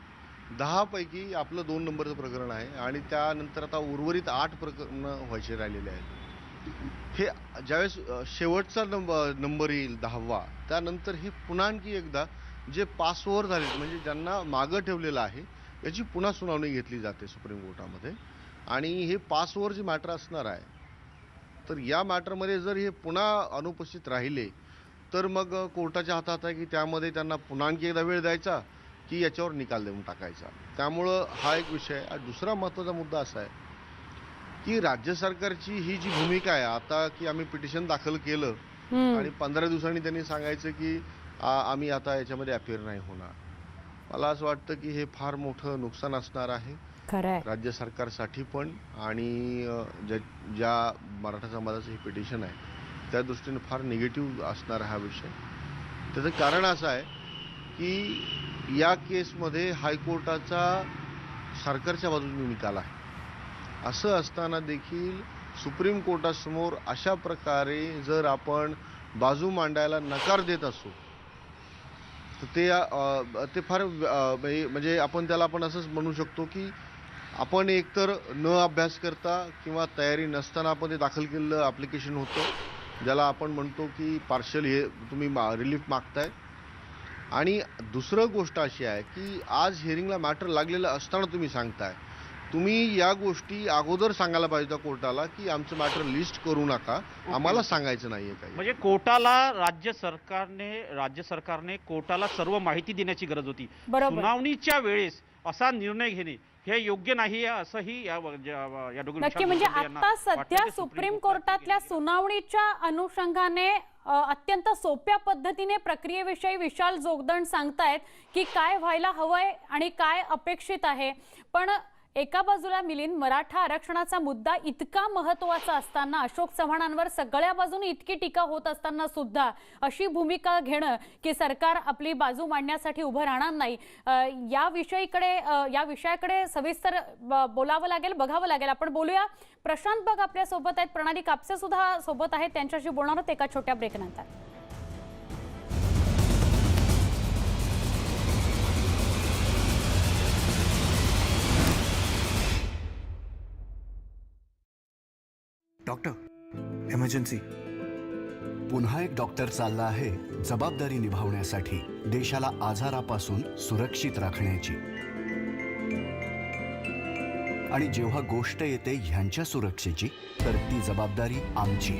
10 पैकी आपलं 2 नंबरचं प्रकरण आहे आणि त्यानंतर आता उर्वरित 8 प्रकरणं व्हायचे राहिलेले आहेत. हे ज्यावेळेस शेवटचा नंबर येईल 10वा, त्यानंतर हे पुन्हा आणखी एकदा जे पासओव्हर झाले, म्हणजे ज्यांना मागं ठेवलेलं आहे, याची पुन्हा सुनावणी घेतली जाते सुप्रीम कोर्टामध्ये. आणि हे पासओव्हर जे मॅटर असणार आहे, तर या मॅटरमध्ये जर हे पुन्हा अनुपस्थित राहिले तर मग कोर्टाच्या हातात आहे की त्यामध्ये त्यांना पुन्हा आणखी एकदा वेळ द्यायचा की याच्यावर निकाल देऊन टाकायचा. त्यामुळं हा एक विषय आहे. आणि दुसरा महत्त्वाचा मुद्दा असा आहे की राज्य सरकारची ही जी भूमिका आहे आता, की आम्ही पिटिशन दाखल केलं आणि 15 दिवसांनी त्यांनी सांगायचं की आम्ही आता याच्यामध्ये अपिअर नाही होणार. मला असं वाटतं की हे फार मोठं नुकसान असणार आहे राज्य सरकारसाठी पण, आणि ज्या मराठा समाजाचं हे पिटिशन आहे त्या दृष्टीने फार निगेटिव्ह असणार हा विषय. त्याचं कारण असं आहे की या केसमध्ये हायकोर्टाचा सरकारच्या बाजूने निकाल आहे. असं असताना देखील सुप्रीम कोर्टासमोर अशा प्रकारे जर आपण बाजू मांडायला नकार देत असू तर ते फार म्हणजे आपण असंच म्हणू शकतो की आपण एकतर न अभ्यास करता किंवा तयारी नसताना आपण ते दाखल केलेलं ॲप्लिकेशन होतं, ज्याला आपण म्हणतो की पार्शल हे तुम्ही रिलीफ मागताय. आणि दुसरं गोष्ट अशी आहे की आज हिअरिंगला मॅटर लागलेलं असताना तुम्ही सांगताय, तुम्ही या गोष्टी अगोदर सांगायला पाहिजे कोर्टाला की आमचं मॅटर लिस्ट करू नका, आम्हाला सांगायचं नाहीये काही. म्हणजे कोर्टाला राज्य सरकारने कोर्टाला सर्व माहिती देण्याची गरज होती. सुनावणीच्या वेळेस असा निर्णय घेणे हे योग्य नाही असंही नक्की. म्हणजे आता सध्या सुप्रीम कोर्टातल्या सुनावणीच्या अनुषंगाने अत्यंत सोप्या पद्धतीने प्रक्रियेविषयी विशाल जोगदंड सांगतायत की काय व्हायला हवंय आणि काय अपेक्षित आहे. पण एका बाजूला मिलिंद, मराठा आरक्षणाचा मुद्दा इतका महत्त्वाचा असताना, अशोक चव्हाणांवर सगळ्या बाजूने इतकी टीका होत असताना सुद्धा अशी भूमिका घेणं की सरकार आपली बाजू मांडण्यासाठी उभं राहणार नाही, या विषयाकडे सविस्तर बोलावं लागेल, बघावं लागेल. आपण बोलूया. प्रशांत बघ आपल्या सोबत आहेत, प्रणाली कापसे सुद्धा सोबत आहेत, त्यांच्याशी बोलणार आहोत एका छोट्या ब्रेक नंतर. Doctor, emergency. पुन्हा एक डॉक्टर चालला आहे जबाबदारी निभावण्यासाठी, देशाला आजारापासून सुरक्षित राखण्याची. आणि जेव्हा गोष्ट येते ह्यांच्या सुरक्षेची, तर ती जबाबदारी आमची.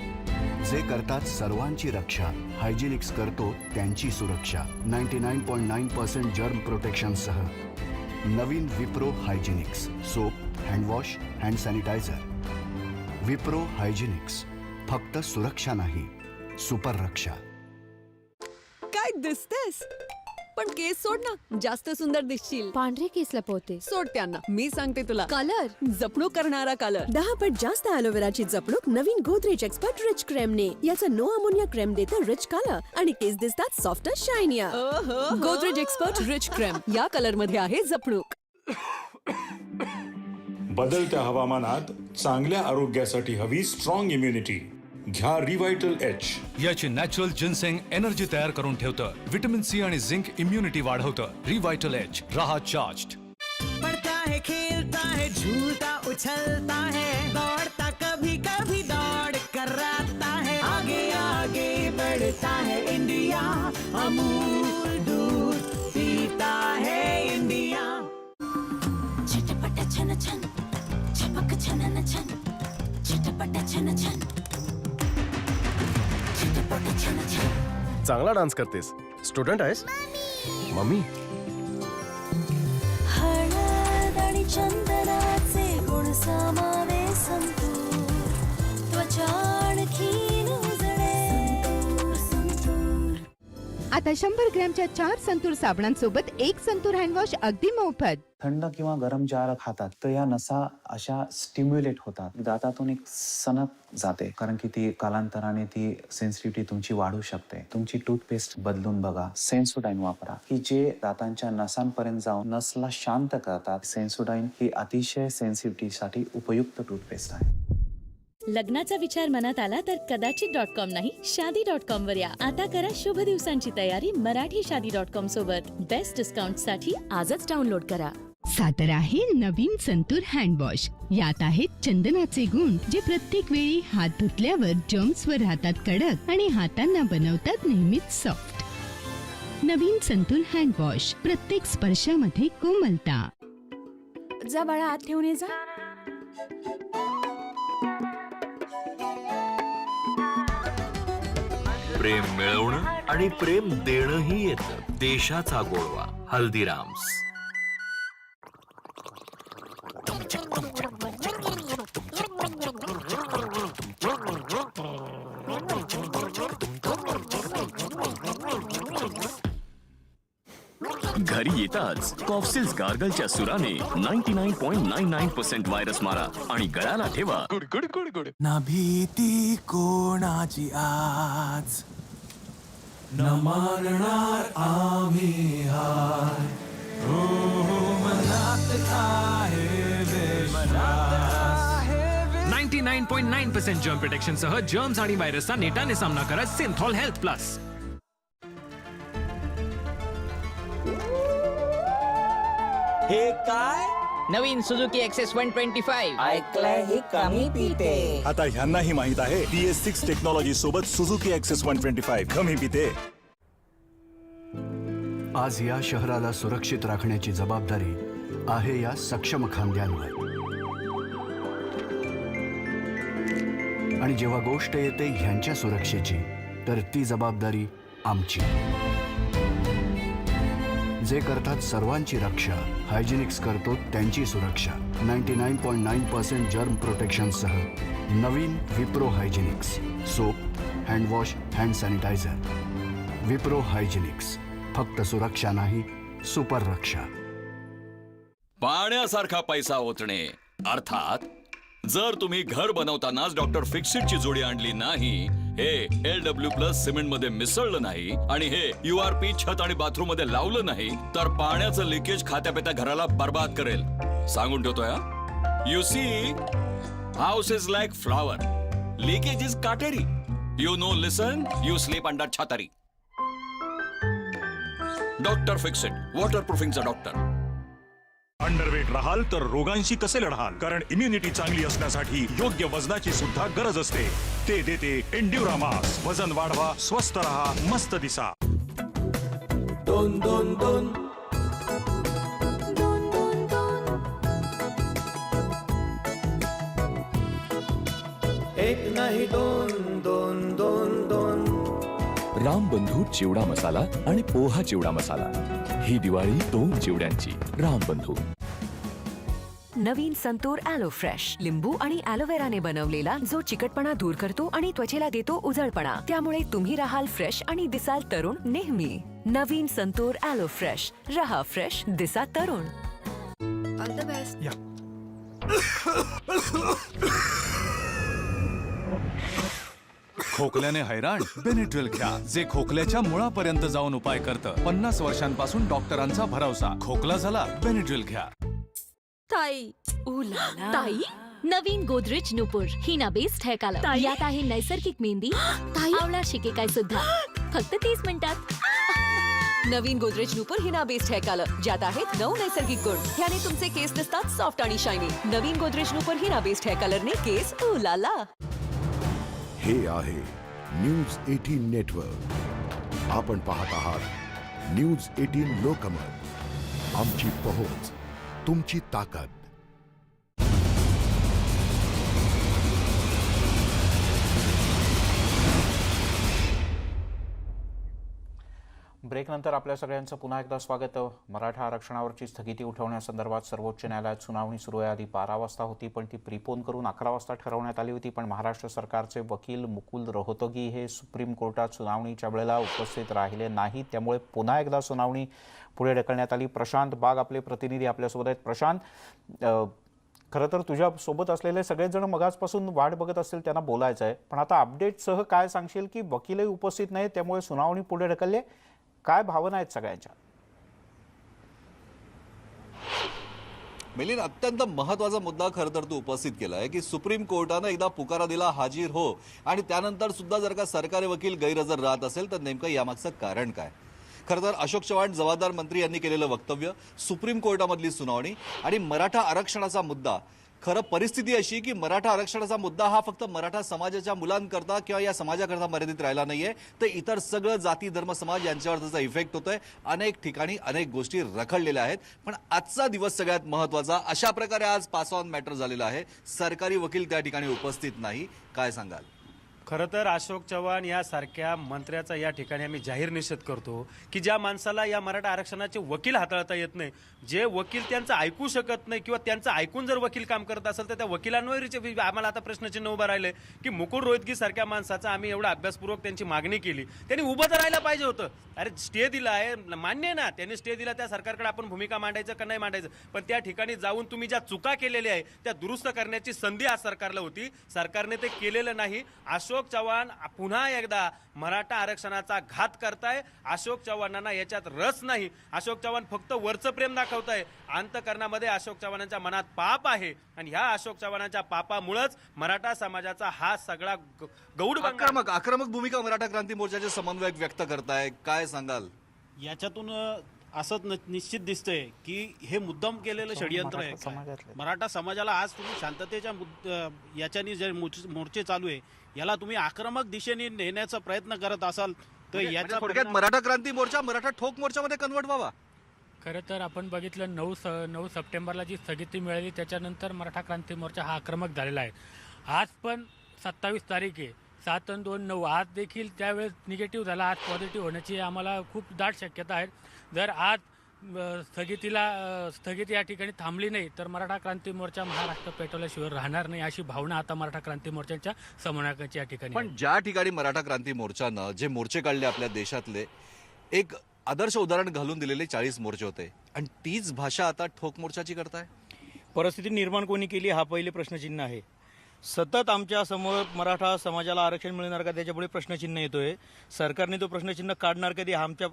जे करतात सर्वांची रक्षा, हायजिनिक्स करतो त्यांची सुरक्षा. 99.9% जर्म प्रोटेक्शन सह नवीन Wipro Hygienix soap, handwash, hand sanitiser. Wipro Hygienix, फक्त सुरक्षा नाही, सुपर रक्षा. काय दिसतेस? पण केस सोड ना, जास्त सुंदर दिसशील. पांढरे केस लपवते, सोड त्यांना. मी सांगते तुला, कलर जपणूक करणारा कलर. 10 पट जास्त ॲलोवेराची जपणूक नवीन गोदरेज एक्सपर्ट रिच क्रीमने. याचा नो अमोनिया क्रीम देतं रिच कलर आणि केस दिसतात soft shinier. Godrej expert rich cream, या कलर मध्ये आहे जपणूक. बदलत्या हवामानात चांगल्या आरोग्यासाठी हवी स्ट्रॉंग इम्युनिटी. घ्या रिवायटल एच. याची नॅचरल जिन्सेंग एनर्जी तयार करून ठेवतं, विटामिन सी आणि झिंक इम्युनिटी वाढवतं. रिवायटल एच, रहा चार्ज्ड. पढ़ता है, खेलता है, झूलता उछलता है, दौड़ता कभी कभी दौड़ कराता है, आगे आगे बढ़ता है इंडिया, अमूल दूध पीता है इंडिया. चांगला डान्स करतेस. स्टुडंट आहेस? मम्मी हळद आणि चंदनाचे गुण सामावे संतूर त्वचा आणखीन उजळे संतूर. आता 100 ग्रॅमच्या 4 संतूर साबणांसोबत 1 संतूर हँडवॉश अगदी मोफत. थंड किंवा गरम ज्या खातात तर या नसा अशा स्टिम्युलेट होतात, दातातून एक सनक जाते, कारण की ती कालांतराने ती सेन्सिटिव्हिटी तुमची वाढू शकते. तुमची टूथपेस्ट बदलून बघा, सेन्सोडाईन वापरा, की जे दातांच्या नसांपर्यंत जाऊन नसला शांत करतात. सेन्सोडाईन ही अतिशय सेन्सिटिव्हिटीसाठी उपयुक्त टूथपेस्ट आहे. लग्नाचा विचार मनात आला तर कदाचित.com नाही शादी.com वर या. आता करा शुभ दिवसांची तयारी मराठी शादी.com सोबत. बेस्ट डिस्काउंट साठी आजच डाउनलोड करा. सादर आहे नवीन संतूर हँडवॉश. यात आहेत चंदनाचे गुण जे प्रत्येक वेळी हात धुतल्यावर जर्म्सवर राहतात कडक आणि हातांना बनवतात नेहमीच सॉफ्ट. नवीन संतूर हँडवॉश, प्रत्येक स्पर्शामध्ये कोमलता. जा बाळा, आत ठेवून ये जा. प्रेम मिळवणं आणि प्रेम देणंही येतं. देशाचा गोडवा हल्दीराम्स. घरी येताच कॉफसिल्स गार्गलच्या सुराने 99.99% व्हायरस मारा आणि गळ्याला ठेवा गुड गुड गुड गुड. ना भीती कोणाची आज, न मानणार आम्ही हार. हो मनात आहे विश्वास. 99.9% जर्म प्रोटेक्शन सह जर्म्स आणि व्हायरसचा नेटाने सामना करा सिंथॉल हेल्थ प्लस. हे काय? नवीन सुझुकी एक्सेस 125 ऐकलंय हे कमी पिते. आता ह्यांनाही माहित आहे DS6 टेक्नॉलॉजी सोबत सुझुकी एक्सेस 125 कमी पिते. आज या शहराला सुरक्षित राखण्याची जबाबदारी आहे या सक्षम खांद्यांवर. आणि जेव्हा गोष्ट येते ह्यांच्या सुरक्षेची, तर ती जबाबदारी आमची. जे करतात सर्वांची रक्षा, हायजिनिक्स करतो त्यांची सुरक्षा. 99.9% जर्म प्रोटेक्शन सह नवीन Wipro Hygienix soap, handwash, hand sanitiser. Wipro Hygienix, फक्त सुरक्षा नाही, सुपर रक्षा. पाण्यासारखा पैसा ओतणे अर्थात जर तुम्ही घर बनवतानाच डॉक्टर फिक्सिटची जोडी आणली नाही, हे LW+ सिमेंट मध्ये मिसळलं नाही आणि हे URP छत आणि बाथरूम मध्ये लावलं नाही, तर पाण्याचं लिकेज खात्यापित्या घराला बर्बाद करेल. सांगून ठेवतोय. You see, house is like flower, leakage is काटेरी. You know listen, you sleep under छातारी. डॉक्टर फिक्सिट, वॉटरप्रूफिंगचा डॉक्टर. अंडरवेट राहाल तर रोगांशी कसे लढाल, कारण इम्युनिटी चांगली असण्यासाठी योग्य वजनाची सुद्धा गरज असते. ते देते एंड्युरामास. वजन वाढवा, स्वस्थ रहा, मस्त दिसा. 2 2 2 एक नाही 2 2 2 2. रामबंधू चिवडा मसाला आणि पोहा चिवडा मसाला. ही दिवाळी 2 चिवड्यांची. रामबंधू. नवीन संतूर ॲलो फ्रेश, लिंबू आणि ॲलोवेराने बनवलेला, जो चिकटपणा दूर करतो आणि त्वचेला देतो उजळपणा. त्यामुळे तुम्ही राहाल फ्रेश आणि दिसाल तरुण नेहमी. नवीन संतूर ॲलो फ्रेश, रहा फ्रेश, दिसा तरुण. All the best. खोकल्याने हैराण? बेनिट्रिल घ्या, जे खोकल्याच्या मुळापर्यंत जाऊन उपाय करतं. 50 वर्षांपासून डॉक्टरांचा भरवसा. खोकला झाला, बेनिट्रिल घ्या. ताई, ताई, नवीन Godrej Nupur henna best hair colour. यात आहे नैसर्गिक मेहंदी, आवळा शिकेकाय सुद्धा, फक्त 30 मिनिटात. नवीन Godrej Nupur henna best hair colour, ज्यात आहेत 9 नैसर्गिक गुण. ह्याने तुमचे केस दिसतात सॉफ्ट आणि शायनी. नवीन Godrej Nupur henna best hair कलरने केस उलाला. हे आहे न्यूज 18 नेटवर्क. आपण पाहत आहात न्यूज 18 लोकमत. आमची पहोच, तुमची ताकद. ब्रेकनंतर आपल्या सगळ्यांचं पुन्हा एकदा स्वागत. मराठा आरक्षणावरची स्थगिती उठवण्यासंदर्भात सर्वोच्च न्यायालयात सुनावणी सुरू आहे. आधी 12 वाजता होती, पण ती प्रीपोन करून 11 वाजता ठरवण्यात आली होती. पण महाराष्ट्र सरकारचे वकील मुकुल रोहतगी हे सुप्रीम कोर्टात सुनावणीच्या वेळेला उपस्थित राहिले नाहीत, त्यामुळे पुन्हा एकदा सुनावणी पुढे ढकलण्यात आली. प्रशांत बाग आपले प्रतिनिधी आपल्यासोबत आहेत. प्रशांत, खरं तर तुझ्यासोबत असलेले सगळेच जण मगाचपासून वाट बघत असतील, त्यांना बोलायचं आहे. पण आता अपडेटसह काय सांगशील की वकीलही उपस्थित नाही, त्यामुळे सुनावणी पुढे ढकलली. काय भावना आहेत सगळ्यांच्या? मिलिंद, अत्यंत महत्त्वाचा मुद्दा खरं तर तू उपस्थित केला आहे की सुप्रीम कोर्टानं एकदा पुकारा दिला हाजीर हो, आणि त्यानंतर सुद्धा जर का सरकारी वकील गैरहजर राहत असेल तर नेमकं यामागचं कारण काय? खरं तर अशोक चव्हाण जबाबदार मंत्री यांनी केलेलं वक्तव्य, सुप्रीम कोर्टामधली सुनावणी आणि मराठा आरक्षणाचा मुद्दा. खरं परिस्थिती अशी की मराठा आरक्षणाचा मुद्दा हा फक्त मराठा समाजाच्या मुलांकरता किंवा या समाजाकरता मर्यादित राहिला नाहीये, तर इतर सगळं जाती धर्म समाज यांच्यावर त्याचा इफेक्ट होतोय. अनेक ठिकाणी अनेक गोष्टी रखडलेल्या आहेत. पण आजचा दिवस सगळ्यात महत्त्वाचा. अशा प्रकारे आज पास ऑन मॅटर झालेला आहे. सरकारी वकील त्या ठिकाणी उपस्थित नाही. काय सांगाल? खरं तर अशोक चव्हाण यासारख्या मंत्र्याचा या ठिकाणी आम्ही जाहीर निषेध करतो की ज्या माणसाला या मराठा आरक्षणाचे वकील हाताळता येत नाही, जे वकील त्यांचं ऐकू शकत नाही किंवा त्यांचं ऐकून जर वकील काम करत असेल तर त्या वकिलांवर आम्हाला आता प्रश्नचिन्ह उभं राहिलं की मुकुल रोहतगी सारख्या माणसाचा आम्ही एवढा अभ्यासपूर्वक त्यांची मागणी केली, त्यांनी उभं तर राहायला पाहिजे होतं. अरे स्टे दिला आहे, मान्य आहे ना, त्यांनी स्टे दिला, त्या सरकारकडे आपण भूमिका मांडायचं का नाही मांडायचं, पण त्या ठिकाणी जाऊन तुम्ही ज्या चुका केलेल्या आहे त्या दुरुस्त करण्याची संधी आज सरकारला होती. सरकारने ते केलेलं नाही. अशोक चव्हाण पुन्हा एकदा मराठा आरक्षणाचा घात करताय. अशोक चव्हाणांना याच्यात रस नाही. अशोक चव्हाण फक्त वरचं प्रेम दाखवताय. अंतकरणामध्ये अशोक चव्हाणांच्या मनात पाप आहे, आणि ह्या अशोक चव्हाणांच्या पापामुळेच मराठा समाजाचा हा सगळा गौड आक्रमक भूमिका मराठा क्रांती मोर्चाचे समन्वयक व्यक्त करताय. काय सांगाल? याच्यातून असंच निश्चित दिसतंय की हे मुद्दाम केलेलं षडयंत्र आहे. मराठा समाजाला आज तुम्ही शांततेच्या याच्यानी जे मोर्चे चालू आहे याला तुम्ही आक्रमक दिशेने नेण्याचा प्रयत्न करत असाल तर याच्या थोडक्यात मराठा क्रांती मोर्चा मराठा ठोक मोर्चामध्ये कन्वर्ट व्हावा. खरं तर आपण बघितलं 9 सप्टेंबरला जी स्थगिती मिळाली त्याच्यानंतर मराठा क्रांती मोर्चा हा आक्रमक झालेला आहे. आज पण 27 तारीख आहे, 7 आणि 2 9. आज देखील त्यावेळेस निगेटिव्ह झाला, आज पॉझिटिव्ह होण्याची आम्हाला खूप दाट शक्यता आहे. जर आज स्थगिती या ठिकाणी थांबली नाही तर मराठा क्रांती मोर्चा महाराष्ट्र पेटवल्याशिवाय राहणार नाही, अशी भावना आता मराठा क्रांती मोर्चाच्या समन्वयकाची या ठिकाणी. पण ज्या ठिकाणी मराठा क्रांती मोर्चानं जे मोर्चे काढले आपल्या देशातले, एक आदर्श उदाहरण घालून दिलेले 40 मोर्चे होते, आणि तीच भाषा आता ठोक मोर्चाची करताय. परिस्थिती निर्माण कोणी केली हा पहिले प्रश्नचिन्ह आहे. सतत आमच्या समोर मराठा समाजाला आरक्षण मिळणार का त्याच्यापुढे प्रश्नचिन्ह येतोय. सरकारने तो प्रश्नचिन्ह काढणार कधी हा आमच्या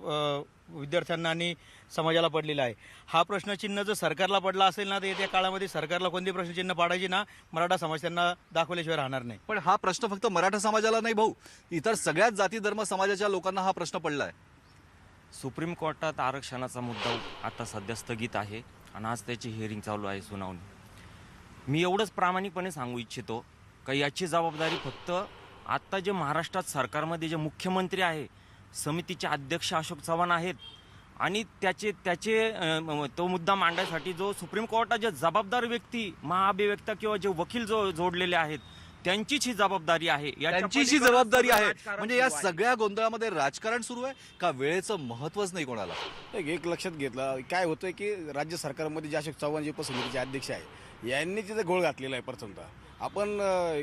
विद्यार्थ्यांना आणि समाजाला पडलेला आहे. हा प्रश्नचिन्ह जर सरकारला पडला असेल ना तर येत्या काळामध्ये सरकारला कोणते प्रश्नचिन्ह पाडायचे ना मराठा समाज त्यांना दाखवल्याशिवाय राहणार नाही. पण हा प्रश्न फक्त मराठा समाजाला नाही भाऊ, इतर सगळ्याच जाती धर्म समाजाच्या लोकांना हा प्रश्न पडलाय. सुप्रीम कोर्टात आरक्षणाचा मुद्दा आता सध्या स्थगित आहे आणि आज त्याची हिअरिंग चालू आहे, सुनावणी. मी एवढंच प्रामाणिकपणे सांगू इच्छितो का याची जबाबदारी फक्त आत्ता जे महाराष्ट्रात सरकारमध्ये जे मुख्यमंत्री आहे, समितीचे अध्यक्ष अशोक चव्हाण आहेत, आणि त्याचे तो मुद्दा मांडण्यासाठी जो सुप्रीम कोर्टाचे जबाबदार व्यक्ती महाअभिव्यक्ता किंवा जे वकील जोडलेले आहेत त्यांचीच ही जबाबदारी आहे. त्यांचीच जबाबदारी आहे. म्हणजे या सगळ्या गोंधळामध्ये राजकारण सुरू आहे का वेळेचं महत्वच नाही कोणाला? एक लक्षात घेतलं काय होतंय की राज्य सरकारमध्ये जे अशोक चव्हाण जे समितीचे अध्यक्ष आहे यांनी तिथे घोळ घातलेला आहे. प्रथमतः आपण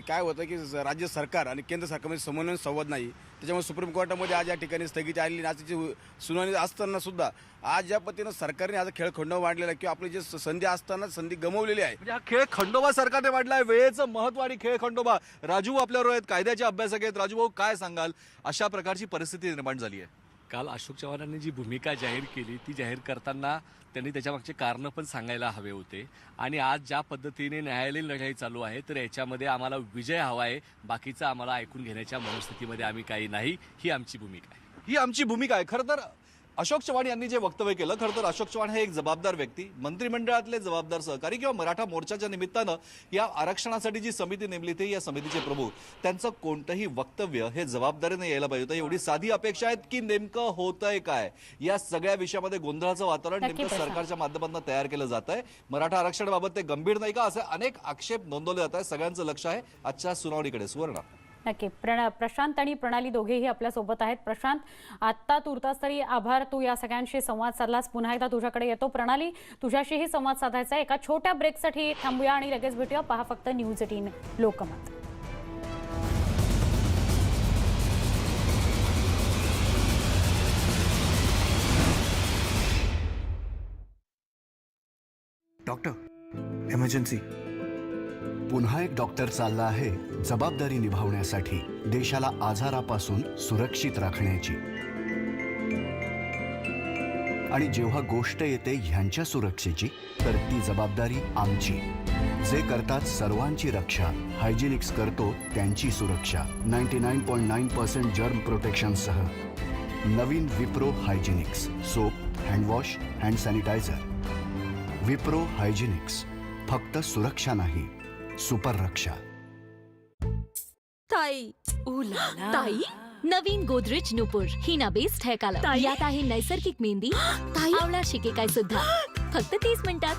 काय होतं की राज्य सरकार आणि केंद्र सरकारमध्ये समन्वय संवाद नाही, त्याच्यामुळे सुप्रीम कोर्टामध्ये आज या ठिकाणी स्थगिती आलेली. आज त्याची सुनावणी असताना सुद्धा आज ज्या पद्धतीनं सरकारने आज खेळ खंडोबा मांडलेला किंवा आपली जे संधी असताना संधी गमावलेली आहे, म्हणजे हा खेळ खंडोबा सरकारने मांडलाय. वेळेचं महत्व आणि खेळ खंडोबा. राजू आपल्यावर आहेत, कायद्याचे अभ्यासक आहेत. राजू भाऊ काय सांगाल, अशा प्रकारची परिस्थिती निर्माण झाली आहे? काल अशोक चव्हाणांनी जी भूमिका जाहीर केली ती जाहीर करताना त्यांनी त्याच्यामागचे कारणं पण सांगायला हवे होते. आणि आज ज्या पद्धतीने न्यायालयीन लढाई चालू आहे तर याच्यामध्ये आम्हाला विजय हवा आहे, बाकीचं आम्हाला ऐकून घेण्याच्या मनस्थितीमध्ये आम्ही काही नाही. ही आमची भूमिका आहे. ही आमची भूमिका आहे. खरं तर अशोक चव्हाण यांनी जे वक्तव्य केलं, खरं तर अशोक चव्हाण हे एक जबाबदार व्यक्ती, मंत्रिमंडळातले जबाबदार सहकारी किंवा मराठा मोर्चाच्या निमित्तानं या आरक्षणासाठी जी समिती नेमली ती या समितीचे प्रमुख, त्यांचं कोणतंही वक्तव्य हे जबाबदारीने यायला पाहिजे होतं. एवढी साधी अपेक्षा आहेत की नेमकं होतंय काय या सगळ्या विषयामध्ये गोंधळाचं वातावरण नेमकं सरकारच्या माध्यमातून तयार केलं जात आहे. मराठा आरक्षणाबाबत ते गंभीर नाही का असे अनेक आक्षेप नोंदवले जात आहेत. सगळ्यांचं लक्ष आहे आजच्या सुनावणीकडे. सुवर्णा. नक्की. प्रशांत आणि प्रणाली दोघेही आपल्यासोबत आहेत. प्रशांत, आत्ता तुर्तास तरी आभार, तू या सगळ्यांशी संवाद साधलास. पुन्हा एकदा तुझ्याकडे येतो. प्रणाली, तुझ्याशीही संवाद साधायचा आहे. एका छोट्या ब्रेकसाठी थांबूया आणि लगेच भेटूया. पहा फक्त न्यूज 18 लोकमत. Doctor, emergency. पुन्हा एक डॉक्टर चालला आहे जबाबदारी निभावण्यासाठी, देशाला आजारापासून सुरक्षित राखण्याची. आणि जेव्हा गोष्ट येते ह्यांच्या सुरक्षेची, तर ती जबाबदारी आमची. जे करतात सर्वांची रक्षा, हायजिनिक्स करतो त्यांची सुरक्षा. 99.9% जर्म प्रोटेक्शन सह नवीन Wipro Hygienix soap, handwash, hand sanitiser. Wipro Hygienix, फक्त सुरक्षा नाही, सुपर रक्षा. ताई, ताई, नवीन Godrej Nupur henna best hair colour. यात आहे नैसर्गिक मेहंदी, आवळा शिकेकाई सुद्धा, फक्त 30 मिनिटात.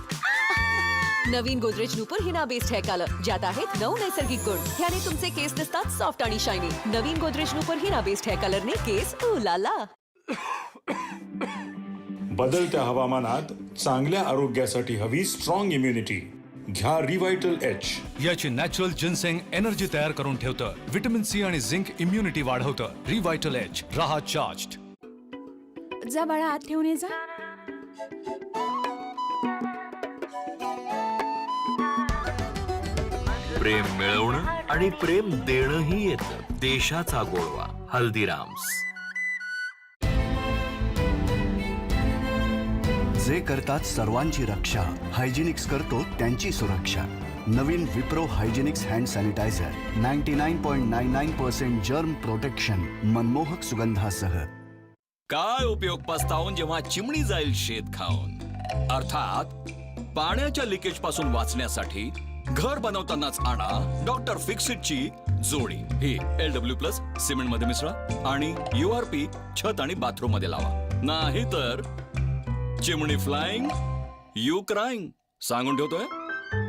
नवीन Godrej Nupur henna best hair colour, ज्यात आहेत 9 नैसर्गिक गुण. ह्याने तुमचे केस दिसतात सॉफ्ट आणि शायनी. नवीन Godrej Nupur henna best hair कलरने केस उलाला. बदलत्या हवामानात चांगल्या आरोग्यासाठी हवी स्ट्रॉंग इम्युनिटी. घ्या रिव्हायटल एच. याची नॅचरल जिन्सेंग एनर्जी तयार करून ठेवतं, व्हिटॅमिन सी आणि झिंक इम्युनिटी वाढवतं. रिव्हायटल एच, राहा चार्ज्ड. जा बाळा, आत ठेवून ये जा. प्रेम मिळवणं आणि प्रेम देणंही येतं. देशाचा गोडवा हल्दीराम्स. जे करतात सर्वांची रक्षा, हायजिनिक्स करतो त्यांची सुरक्षा. नवीन Wipro Hygienix hand sanitiser, 99.99% germ protection, मनमोहक सुगंधासह. काय उपयोग पस्तावून जेव्हा चिमणी जाईल शेत खाऊन. अर्थात पाण्याच्या लिकेज पासून वाचण्यासाठी घर बनवतानाच आणा डॉक्टर फिक्सिटची जोडी. ही LW+ सिमेंट मध्ये मिसळा आणि URP छत आणि बाथरूम मध्ये लावा. नाही तर चिमणी फ्लाइंग, यू क्राइंग. सांगून ठेवतोय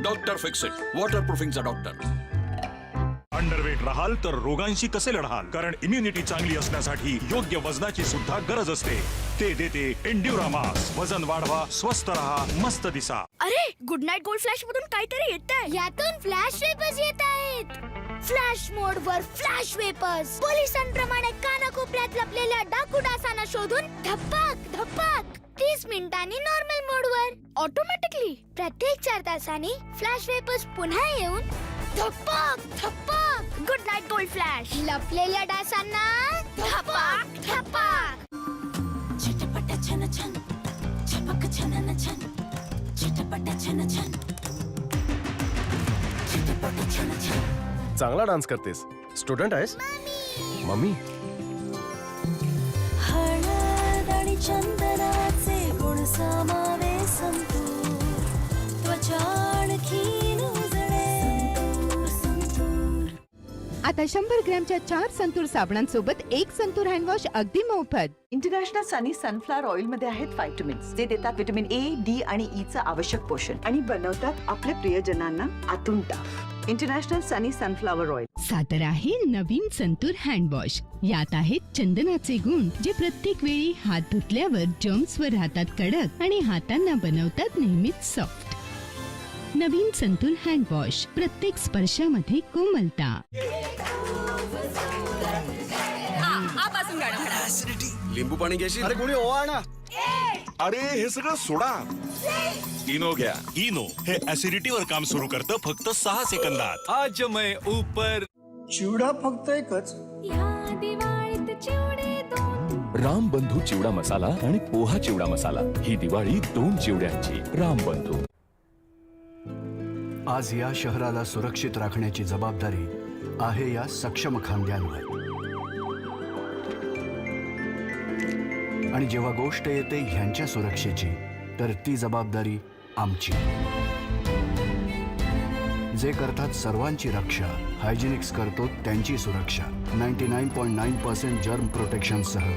डॉक्टर फिक्सिट, वॉटरप्रूफिंगचा डॉक्टर. अंडरवेट राहाल तर रोगांशी कसे लढाल, कारण इम्युनिटी चांगली असण्यासाठी योग्य वजनाची सुद्धा गरज असते. ते देते एंड्युरामास. वजन वाढवा, स्वस्थ रहा, मस्त दिसा. अरे, गुड नाईट गोल्ड फ्लॅश मधून काहीतरी येतंय. यातून फ्लॅश वेपर्स येत आहेत. फ्लॅश मोड वर फ्लॅश वेपर्स पोलिसांप्रमाणे कानाकोपऱ्यात लपलेल्या डाकू डासांना शोधून धप्पक धप्पक 30 मिनिटांनी नॉर्मल मोड वर ऑटोमॅटिकली. प्रत्येक 4 तासांनी फ्लॅश वेपर्स पुन्हा येऊन धप्पक धप्पक. गुड नाईट गोल्ड फ्लॅश, लपलेल्या डासांना धप्पक धप्पक. चिटपट छन छन, छपक छनन छन, चिटपट छन छन, चिटपट छन छन. चांगला डान्स करतेस. स्टुडंट आहेस? मम्मी, हळद आणि चंदनाचे गुण समावे संतूर, त्वचा आणखीन उजळे संतूर. आता 100 ग्रॅमच्या 4 संतूर साबणांसोबत 1 संतूर हँडवॉश अगदी मोफत. इंटरनॅशनल सनी सनफ्लॉवर ऑइल मध्ये आहेत व्हिटॅमिन्स, जे देतात व्हिटॅमिन A, D आणि E चं आवश्यक पोषण आणि बनवतात आपल्या प्रियजनांना आतुरता. इंटरनॅशनल सनी सनफ्लॉवर ऑइल. सादर आहे नवीन संतूर हँडवॉश. यात आहेत चंदनाचे गुण, जे प्रत्येक वेळी हात धुतल्यावर जर्म्सवर राहतात कडक आणि हातांना बनवतात नेहमीच सॉफ्ट. नवीन संतूर हँडवॉश, प्रत्येक स्पर्शामध्ये कोमलता. लिंबू पाणी घ्यायची. अरे कोणी ओवा ना. अरे हे सगळं सोडा. इनो घ्या. इनो हे ऍसिडिटीवर काम सुरू करतं फक्त 6 सेकंदात. आज मैं ऊपर. चिवडा फक्त एकच. या दिवाळीत चिवडे 2. रामबंधू चिवडा मसाला आणि पोहा चिवडा मसाला. ही दिवाळी 2 चिवड्यांची. रामबंधू. आज या शहराला सुरक्षित राखण्याची जबाबदारी आहे या सक्षम खांद्यांवर. आणि जेव्हा गोष्ट येते ह्यांच्या सुरक्षेची, तर ती जबाबदारी आमची. जे करतात सर्वांची रक्षा, हायजिनिक्स करतो त्यांची सुरक्षा. 99.9% जर्म प्रोटेक्शन सह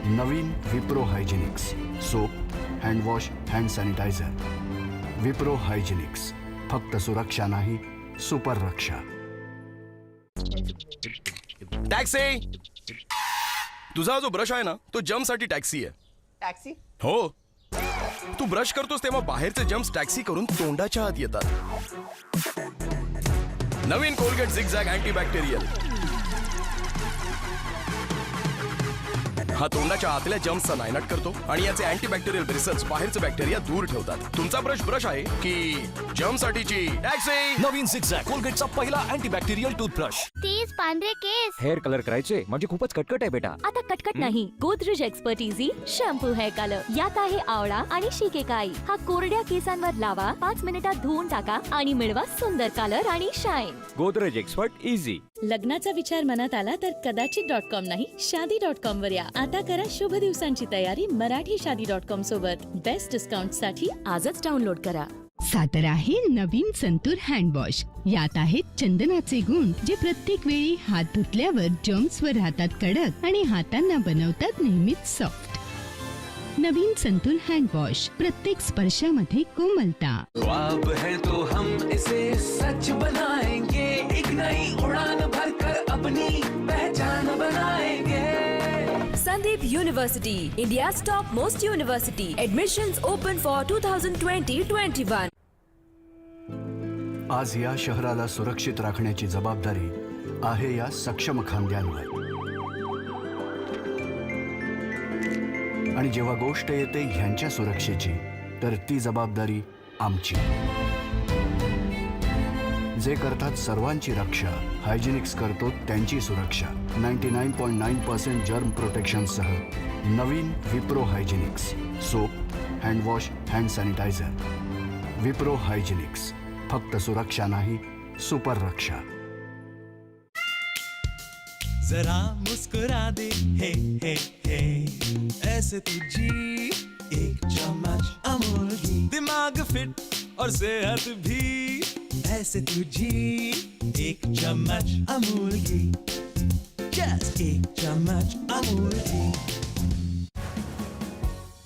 नवीन Wipro Hygienix soap, handwash, hand sanitiser. Wipro Hygienix, फक्त सुरक्षा नाही, सुपर रक्षा. टॅक्सी, तुझा जो ब्रश आहे ना तो जम्पसाठी टॅक्सी आहे. टॅक्सी हो, तू ब्रश करतोस तेव्हा बाहेरचे जम्प्स टॅक्सी करून तोंडाच्या आत येतात. नवीन कोलगेट झिगझॅग अँटीबॅक्टेरियल हा तोंडाच्या आतल्या जम्प्सचा नायनाट करतो आणि याचे अँटीबॅक्टेरियल ब्रिसल्स बाहेरचे बॅक्टेरिया दूर ठेवतात. तुमचा ब्रश आहे की जम्पसाठीची टॅक्सी? नवीन झिगझॅग कोलगेटचा पहिला अँटीबॅक्टेरियल टूथब्रश. तेच पांढरे केस. हेअर कलर करायचे म्हणजे खूपच कटकट आहे बेटा. आता कटकट नाही. Godrej expert easy shampoo hair colour. यात आहे आवळा आणि शिकेकाई. हा कोरड्या केसांवर लावा, 5 मिनिटात धुवून टाका आणि मिळवा सुंदर कलर आणि शाईन. Godrej expert easy. लग्नाचा विचार मनात आला तर कदाचित.com नाही, शादी.com वर या. आता करा शुभ दिवसांची तयारी मराठी शादी.com सोबत. बेस्ट डिस्काउंट साठी आजच डाउनलोड करा. सादर आहे नवीन संतूर हँडवॉश. यात आहेत चंदनाचे गुण जे प्रत्येक वेळी हात धुतल्यावर जर्म्सवर राहतात कडक आणि हातांना बनवतात नेहमीच सॉफ्ट. नवीन संतूर हँडवॉश, प्रत्येक स्पर्शामध्ये कोमलता. ख्वाब है तो हम इसे सच बनाएंगे, एक नई उड़ान भरकर अपनी पहचान बनाएंगे. Sandeep University, India's top most university. Admissions open for 2020-21. आज या शहराला सुरक्षित राखण्याची जबाबदारी आहे या सक्षम खांद्यांवर. आणि जेव्हा गोष्ट येते ह्यांच्या सुरक्षेची तर ती जबाबदारी आमची. जे करतात सर्वांची रक्षा, हायजिनिक्स करतो त्यांची सुरक्षा. 99.9% जर्म प्रोटेक्शनसह नवीन Wipro Hygienix soap, handwash, hand sanitiser. Wipro Hygienix, फक्त सुरक्षा नाही, सुपर रक्षा. जरा मुस्कुरा दे हे हे हे, ऐसे तुझी एक चम्मच अमूल की. दिमाग फिट और सेहत भी, ऐसे तुझी एक चम्मच अमूल की. जस्ट एक चम्मच अमूल की.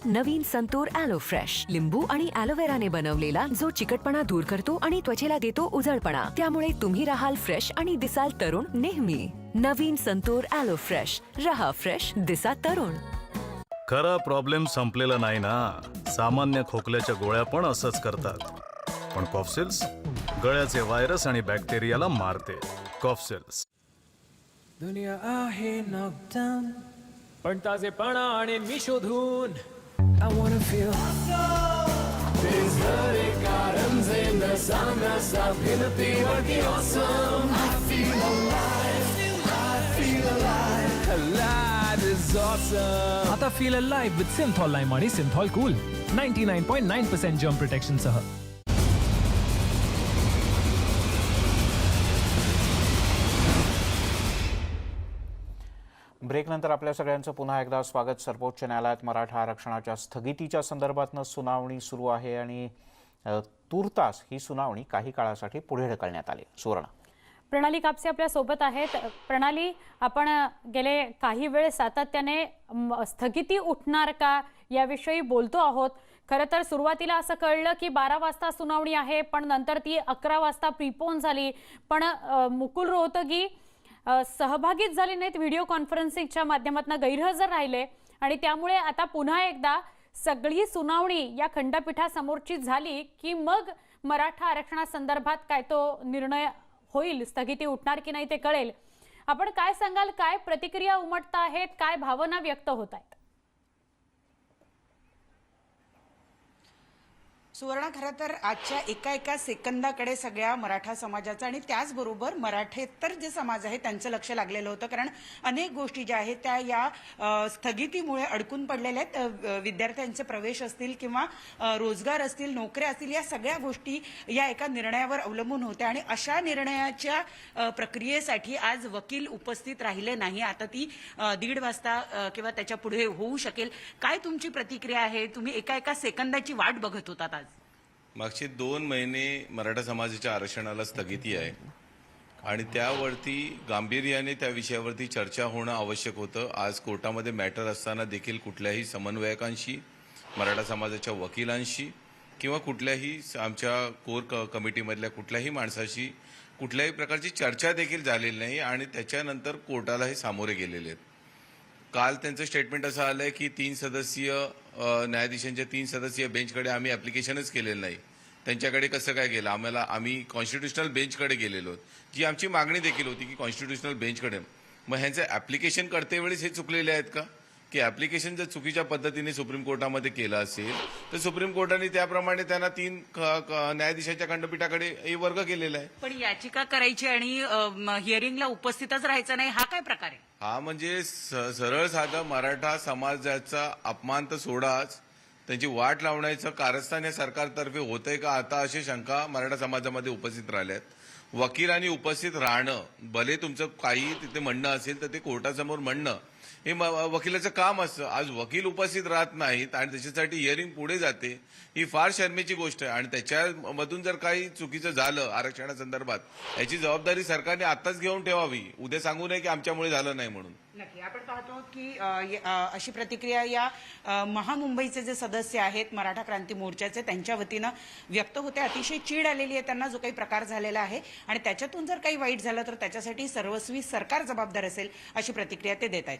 नवीन संतूर ॲलो फ्रेश, लिंबू आणि ॲलोवेराने बनवलेला जो चिकटपणा दूर करतो आणि त्वचेला देतो उजळपणा. त्यामुळे तुम्ही राहाल फ्रेश आणि दिसाल तरुण नेहमी. नवीन संतूर ॲलो फ्रेश, रहा फ्रेश, दिसा तरुण. खरा प्रॉब्लेम संपलेला नाही ना. सामान्य खोकल्याच्या गोळ्या पण असंच करतात, पण कॉफसिल्स गळ्याचे व्हायरस आणि बॅक्टेरियाला मारते. कॉफसिल्स. दुनिया आहे नॉकडाऊन, पण ताजेपणा आणि मी शोधून. I wanna feel There's hurry gardens in the summers of Philippine awesome. I feel alive, I feel alive. Alive is awesome. आता feel alive with Cinthol lime आणि सिंथॉल कूल 99.9% जर्म प्रोटेक्शन सह. ब्रेकनंतर आपल्या सगळ्यांचं पुन्हा एकदा स्वागत. सर्वोच्च न्यायालयात मराठा आरक्षणाच्या स्थगितीच्या संदर्भातनं सुनावणी सुरू आहे आणि तूर्तास ही सुनावणी काही काळासाठी पुढे ढकलण्यात आली. सुवर्ण. प्रणाली कापसे आपल्या सोबत आहेत. प्रणाली, आपण गेले काही वेळ सातत्याने स्थगिती उठणार का याविषयी बोलतो आहोत. खरं तर सुरुवातीला असं कळलं की 12 वाजता सुनावणी आहे, पण नंतर ती 11 वाजता प्रीपोन झाली. पण मुकुल रोहतगी सहभागीच झाले नाहीत, व्हिडिओ कॉन्फरन्सिंगच्या माध्यमातून गैरहजर राहिले आणि त्यामुळे आता पुन्हा एकदा सगळी सुनावणी या खंडपीठासमोरची झाली की मग मराठा आरक्षणासंदर्भात काय तो निर्णय होईल, स्थगिती उठणार की नाही ते कळेल. आपण काय सांगाल, काय प्रतिक्रिया उमटत आहेत, काय भावना व्यक्त होत आहेत? सुवर्ण, खरं तर आजच्या एका सेकंदाकडे सगळ्या मराठा समाजाचं आणि त्याचबरोबर मराठेतर जे समाज आहे त्यांचं लक्ष लागलेलं होतं. कारण अनेक गोष्टी ज्या आहेत त्या या स्थगितीमुळे अडकून पडलेल्या आहेत. विद्यार्थ्यांचे प्रवेश असतील किंवा रोजगार असतील, नोकऱ्या असतील, या सगळ्या गोष्टी या एका निर्णयावर अवलंबून होत्या आणि अशा निर्णयाच्या प्रक्रियेसाठी आज वकील उपस्थित राहिले नाही. आता ती 1:30 वाजता किंवा त्याच्या पुढे होऊ शकेल. काय तुमची प्रतिक्रिया आहे? तुम्ही एका सेकंदाची वाट बघत होतात. आज मागचे 2 महिने मराठा समाजाच्या आरक्षणाला स्थगिती आहे आणि त्यावरती गांभीर्याने त्या विषयावरती चर्चा होणं आवश्यक होतं. आज कोर्टामध्ये मॅटर असताना देखील कुठल्याही समन्वयकांशी, मराठा समाजाच्या वकिलांशी किंवा कुठल्याही आमच्या कोर कमिटीमधल्या कुठल्याही माणसाशी कुठल्याही प्रकारची चर्चा देखील झालेली नाही आणि त्याच्यानंतर कोर्टाला हे सामोरे गेलेले आहेत. काल त्यांचं स्टेटमेंट असं आलंय की 3 सदस्यीय न्यायाधीशांच्या 3 सदस्यीय बेंचकडे आम्ही ॲप्लिकेशनच केलेलं नाही. त्यांच्याकडे कसं काय गेलं? आम्ही कॉन्स्टिट्युशनल बेंचकडे गेलेलो आहोत, जी आमची मागणी देखील होती की कॉन्स्टिट्युशनल बेंचकडे. मग ह्यांचं ॲप्लिकेशन करतेवेळेस हे चुकलेले आहेत का? की ॲप्लिकेशन जर चुकीच्या पद्धतीने सुप्रीम कोर्टामध्ये केलं असेल तर सुप्रीम कोर्टाने त्याप्रमाणे त्यांना 3 न्यायाधीशांच्या खंडपीठाकडे हे वर्ग केलेला आहे. पण याचिका करायची आणि हिअरिंगला उपस्थितच राहायचं नाही, हा काय प्रकार आहे? हा म्हणजे सरळ साधा मराठा समाजाचा अपमान तर सोडाच, त्यांची वाट लावण्याचं कारस्थान या सरकारतर्फे होतंय का आता, अशी शंका मराठा समाजामध्ये उपस्थित राहिल्यात. वकिलांनी उपस्थित राहणं, भले तुमचं काही तिथे म्हणणं असेल तर ते कोर्टासमोर म्हणणं हे वकिलाचं काम असतं. आज वकील उपस्थित राहत नाहीत आणि त्याच्यासाठी हिअरिंग पुढे जाते, ही फार शर्मेची गोष्ट आहे. आणि त्याच्यामधून जर काही चुकीचं झालं आरक्षणासंदर्भात, याची जबाबदारी सरकारने आताच घेऊन ठेवावी. उद्या सांगू नये की आमच्यामुळे झालं नाही म्हणून. नक्की आपण पाहतो की अशी प्रतिक्रिया या महामुंबईचे जे सदस्य आहेत मराठा क्रांती मोर्चाचे त्यांच्या वतीनं व्यक्त होते. अतिशय चीड आलेली आहे त्यांना जो काही प्रकार झालेला आहे आणि त्याच्यातून जर काही वाईट झालं तर त्याच्यासाठी सर्वस्वी सरकार जबाबदार असेल, अशी प्रतिक्रिया ते देत आहेत.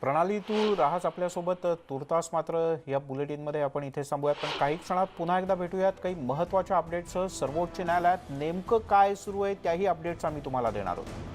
प्रणाली, तू राहाच आपल्यासोबत. तुर्तास मात्र या बुलेटिनमध्ये आपण इथे थांबूयात, पण काही क्षणात पुन्हा एकदा भेटूयात काही महत्त्वाच्या अपडेट्ससह. सर्वोच्च न्यायालयात नेमकं काय सुरू आहे त्याही अपडेट्स आम्ही तुम्हाला देणार आहोत.